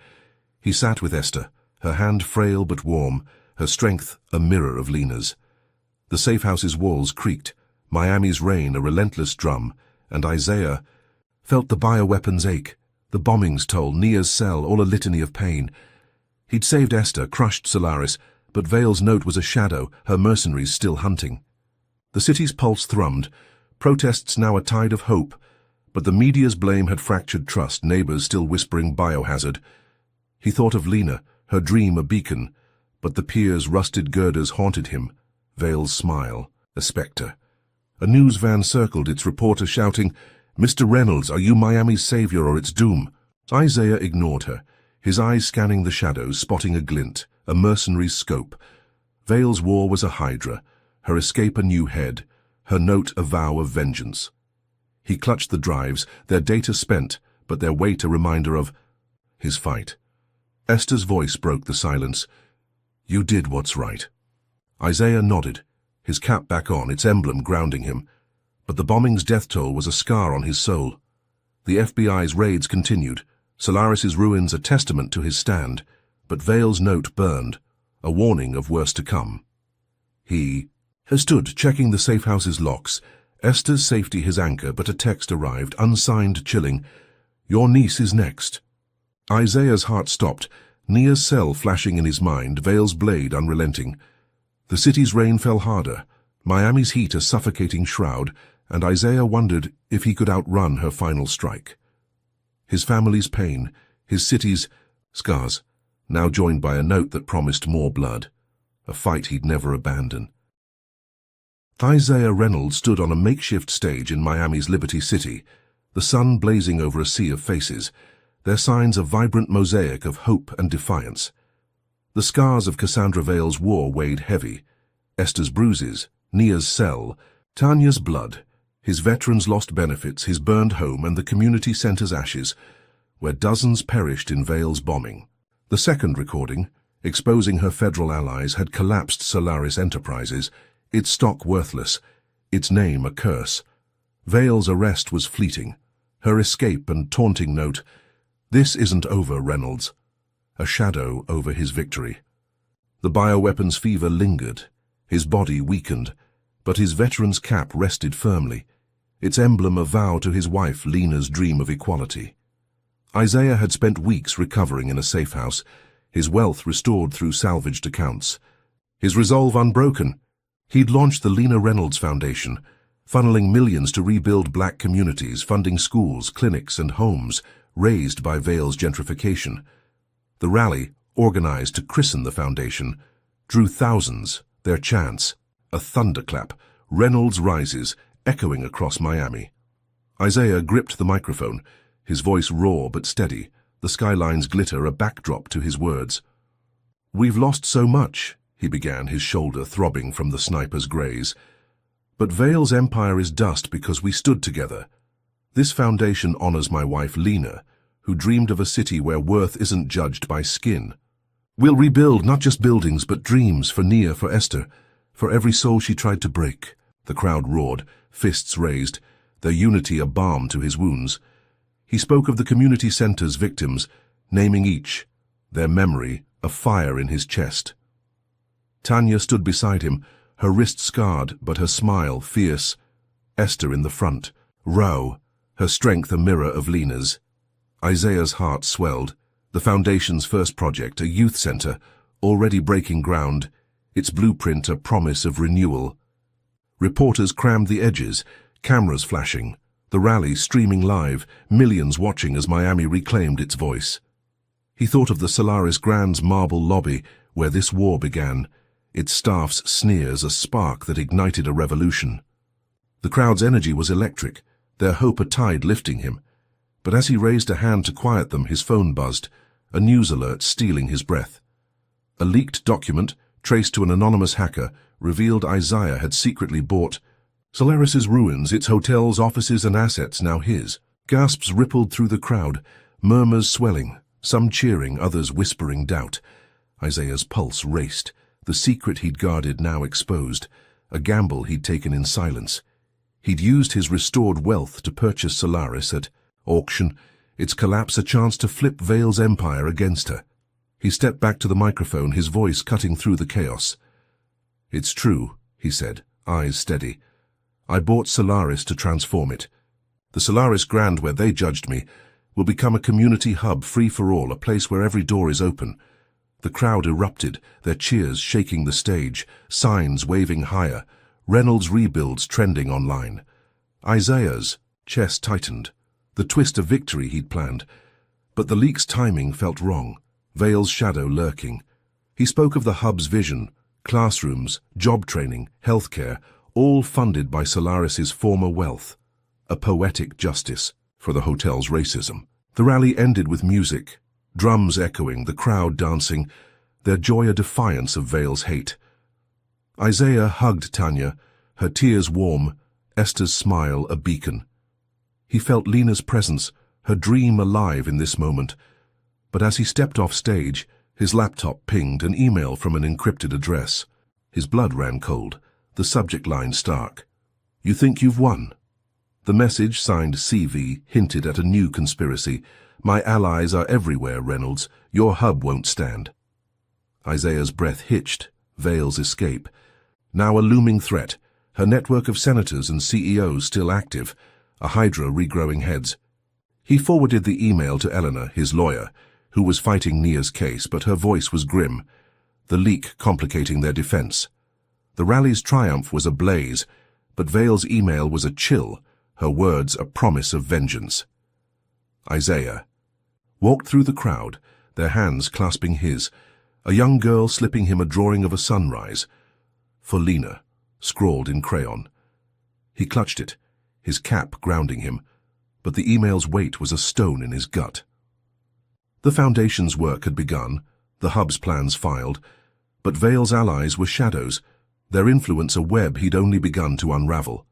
He sat with Esther, her hand frail but warm, her strength a mirror of Lena's. The safe house's walls creaked, Miami's rain a relentless drum, and Isaiah felt the bioweapons ache, the bombing's toll, Nia's cell, all a litany of pain. He'd saved Esther, crushed Solaris, but Vale's note was a shadow, her mercenaries still hunting. The city's pulse thrummed, protests now a tide of hope, but the media's blame had fractured trust, neighbors still whispering biohazard. He thought of Lena, her dream a beacon, but the pier's rusted girders haunted him, Vale's smile, a spectre. A news van circled, its reporter shouting, "Mr. Reynolds, are you Miami's savior or its doom?" Isaiah ignored her, his eyes scanning the shadows, spotting a glint, a mercenary's scope. Vale's war was a hydra, her escape a new head, her note a vow of vengeance. He clutched the drives, their data spent, but their weight a reminder of his fight. Esther's voice broke the silence. "You did what's right." Isaiah nodded, his cap back on, its emblem grounding him. But the bombing's death toll was a scar on his soul. The FBI's raids continued, Solaris's ruins a testament to his stand, but Vale's note burned, a warning of worse to come. He stood checking the safe house's locks, Esther's safety his anchor, but a text arrived, unsigned, chilling. "Your niece is next." Isaiah's heart stopped, Nia's cell flashing in his mind, Vale's blade unrelenting. The city's rain fell harder, Miami's heat a suffocating shroud, and Isaiah wondered if he could outrun her final strike. His family's pain, his city's scars, now joined by a note that promised more blood, a fight he'd never abandon. Isaiah Reynolds stood on a makeshift stage in Miami's Liberty City, the sun blazing over a sea of faces, their signs a vibrant mosaic of hope and defiance. The scars of Cassandra Vale's war weighed heavy, Esther's bruises, Nia's cell, Tanya's blood, his veterans' lost benefits, his burned home, and the community center's ashes, where dozens perished in Vale's bombing. The second recording, exposing her federal allies, had collapsed Solaris Enterprises, its stock worthless, its name a curse. Vale's arrest was fleeting, her escape and taunting note, "This isn't over, Reynolds," a shadow over his victory. The bioweapons fever lingered, his body weakened, but his veteran's cap rested firmly, its emblem a vow to his wife Lena's dream of equality. Isaiah had spent weeks recovering in a safe house, his wealth restored through salvaged accounts. His resolve unbroken, he'd launched the Lena Reynolds Foundation, funneling millions to rebuild black communities, funding schools, clinics, and homes raised by Vale's gentrification. The rally, organized to christen the foundation, drew thousands, their chants, a thunderclap, Reynolds rises, echoing across Miami. Isaiah gripped the microphone, his voice raw but steady, the skyline's glitter a backdrop to his words. "We've lost so much," he began, his shoulder throbbing from the sniper's graze. "But Vale's empire is dust because we stood together. This foundation honors my wife Lena, who dreamed of a city where worth isn't judged by skin. We'll rebuild not just buildings but dreams for Nia, for Esther, for every soul she tried to break." The crowd roared, fists raised, their unity a balm to his wounds. He spoke of the community center's victims, naming each, their memory a fire in his chest. Tanya stood beside him, her wrist scarred but her smile fierce. Esther in the front, raw, her strength a mirror of Lena's. Isaiah's heart swelled. The Foundation's first project, a youth center, already breaking ground, its blueprint a promise of renewal. Reporters crammed the edges, cameras flashing, the rally streaming live, millions watching as Miami reclaimed its voice. He thought of the Solaris Grand's marble lobby where this war began, its staff's sneers a spark that ignited a revolution. The crowd's energy was electric, their hope a tide lifting him. But as he raised a hand to quiet them, his phone buzzed, a news alert stealing his breath. A leaked document, traced to an anonymous hacker, revealed Isaiah had secretly bought Solaris's ruins, its hotels, offices, and assets now his. Gasps rippled through the crowd, murmurs swelling, some cheering, others whispering doubt. Isaiah's pulse raced, the secret he'd guarded now exposed, a gamble he'd taken in silence. He'd used his restored wealth to purchase Solaris at auction, its collapse a chance to flip Vale's empire against her. He stepped back to the microphone, his voice cutting through the chaos. "It's true," he said, eyes steady. "I bought Solaris to transform it. The Solaris Grand, where they judged me, will become a community hub free for all, a place where every door is open." The crowd erupted, their cheers shaking the stage, signs waving higher, Reynolds' rebuilds trending online. Isaiah's chest tightened, the twist of victory he'd planned. But the leak's timing felt wrong, Vale's shadow lurking. He spoke of the hub's vision, classrooms, job training, healthcare, all funded by Solaris's former wealth. A poetic justice for the hotel's racism. The rally ended with music, drums echoing, the crowd dancing, their joy a defiance of Vale's hate. Isaiah hugged Tanya, her tears warm, Esther's smile a beacon. He felt Lena's presence, her dream alive in this moment. But as he stepped off stage, his laptop pinged an email from an encrypted address. His blood ran cold, the subject line stark. "You think you've won?" The message, signed CV, hinted at a new conspiracy. "My allies are everywhere, Reynolds. Your hub won't stand." Isaiah's breath hitched, Vale's escape. Now a looming threat, her network of senators and CEOs still active, a hydra regrowing heads. He forwarded the email to Eleanor, his lawyer, who was fighting Nia's case, but her voice was grim, the leak complicating their defense. The rally's triumph was ablaze, but Vale's email was a chill, her words a promise of vengeance. Isaiah walked through the crowd, their hands clasping his, a young girl slipping him a drawing of a sunrise. "For Lena," scrawled in crayon. He clutched it, his cap grounding him, but the email's weight was a stone in his gut. The Foundation's work had begun, the hub's plans filed, but Vale's allies were shadows, their influence a web he'd only begun to unravel.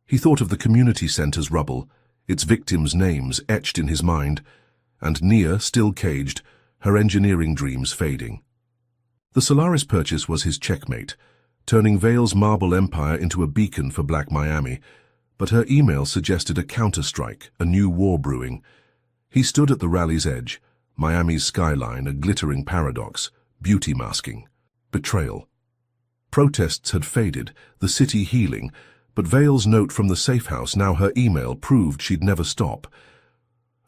He thought of the community center's rubble, its victims' names etched in his mind, and Nia still caged, her engineering dreams fading. The Solaris purchase was his checkmate, turning Vale's marble empire into a beacon for Black Miami, but her email suggested a counterstrike, a new war brewing. He stood at the rally's edge, Miami's skyline a glittering paradox, beauty masking, betrayal. Protests had faded, the city healing, but Vale's note from the safe house, now her email, proved she'd never stop.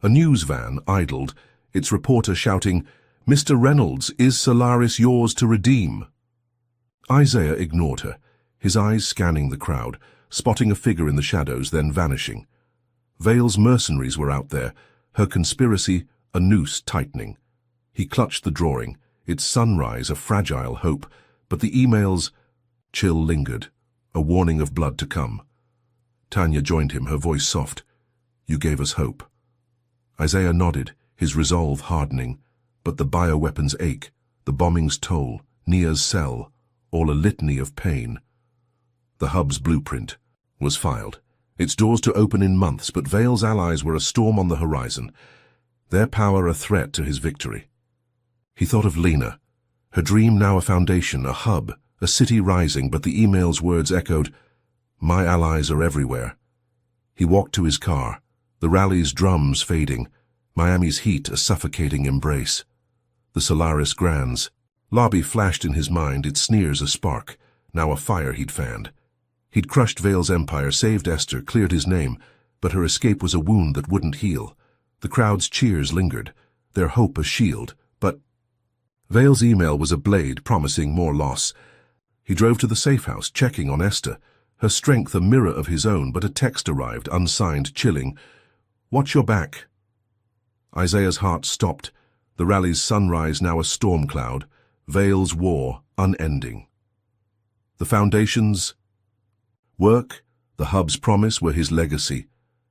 A news van idled, its reporter shouting, "Mr. Reynolds, is Solaris yours to redeem?" Isaiah ignored her, his eyes scanning the crowd, spotting a figure in the shadows, then vanishing. Vale's mercenaries were out there, her conspiracy a noose tightening. He clutched the drawing, its sunrise a fragile hope, but the email's chill lingered, a warning of blood to come. Tanya joined him, her voice soft. "You gave us hope." Isaiah nodded, his resolve hardening, but the bioweapons ache, the bombing's toll, Nia's cell, all a litany of pain. The hub's blueprint was filed, its doors to open in months, but Vale's allies were a storm on the horizon, their power a threat to his victory. He thought of Lena, her dream now a foundation, a hub, a city rising, but the email's words echoed, "My allies are everywhere." He walked to his car, the rally's drums fading, Miami's heat a suffocating embrace. The Solaris Grands lobby flashed in his mind, its sneers a spark, now a fire he'd fanned. He'd crushed Vale's empire, saved Esther, cleared his name, but her escape was a wound that wouldn't heal. The crowd's cheers lingered, their hope a shield, but Vale's email was a blade promising more loss. He drove to the safe house, checking on Esther, her strength a mirror of his own, but a text arrived, unsigned, chilling. "Watch your back." Isaiah's heart stopped, the rally's sunrise now a storm cloud, Vale's war unending. The Foundation's work, the hub's promise were his legacy,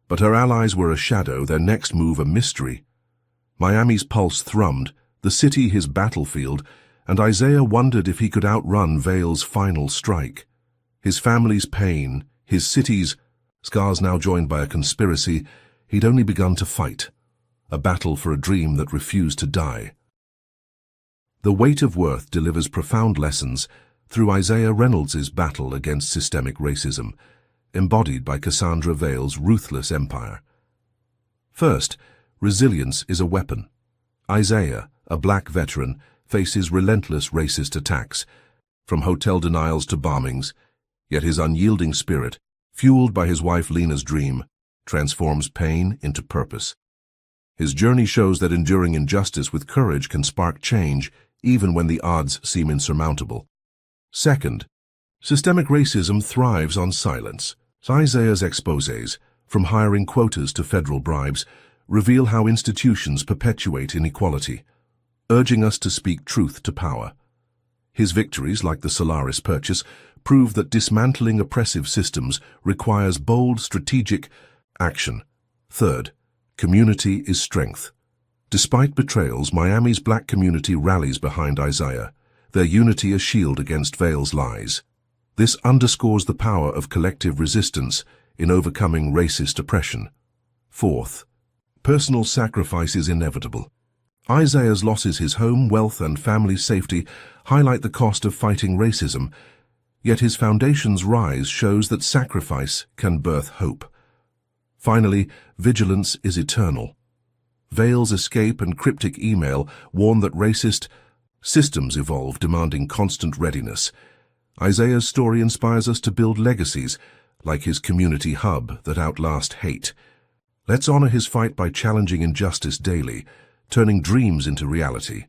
but her allies were a shadow, their next move a mystery. Miami's pulse thrummed, the city his battlefield, and Isaiah wondered if he could outrun Vale's final strike. His family's pain, his city's scars now joined by a conspiracy, he'd only begun to fight, a battle for a dream that refused to die. The Weight of Worth delivers profound lessons through Isaiah Reynolds' battle against systemic racism, embodied by Cassandra Vale's ruthless empire. First, resilience is a weapon. Isaiah, a black veteran, faces relentless racist attacks, from hotel denials to bombings, yet his unyielding spirit, fueled by his wife Lena's dream, transforms pain into purpose. His journey shows that enduring injustice with courage can spark change, even when the odds seem insurmountable. Second, systemic racism thrives on silence. Isaiah's exposés, from hiring quotas to federal bribes, reveal how institutions perpetuate inequality, urging us to speak truth to power. His victories, like the Solaris Purchase, prove that dismantling oppressive systems requires bold, strategic action. Third, community is strength. Despite betrayals, Miami's black community rallies behind Isaiah, their unity a shield against Vale's lies. This underscores the power of collective resistance in overcoming racist oppression. Fourth, personal sacrifice is inevitable. Isaiah's losses, his home, wealth, and family safety highlight the cost of fighting racism, yet his foundation's rise shows that sacrifice can birth hope. Finally, vigilance is eternal. Vale's escape and cryptic email warn that racist systems evolve, demanding constant readiness. Isaiah's story inspires us to build legacies, like his community hub, that outlast hate. Let's honor his fight by challenging injustice daily, turning dreams into reality.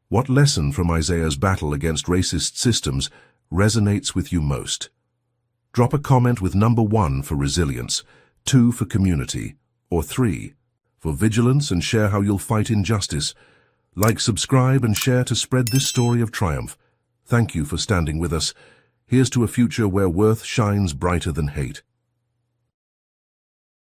What lesson from Isaiah's battle against racist systems resonates with you most? Drop a comment with number 1 for resilience, 2 for community, or 3 for vigilance, and share how you'll fight injustice. Like, subscribe, and share to spread this story of triumph. Thank you for standing with us. Here's to a future where worth shines brighter than hate.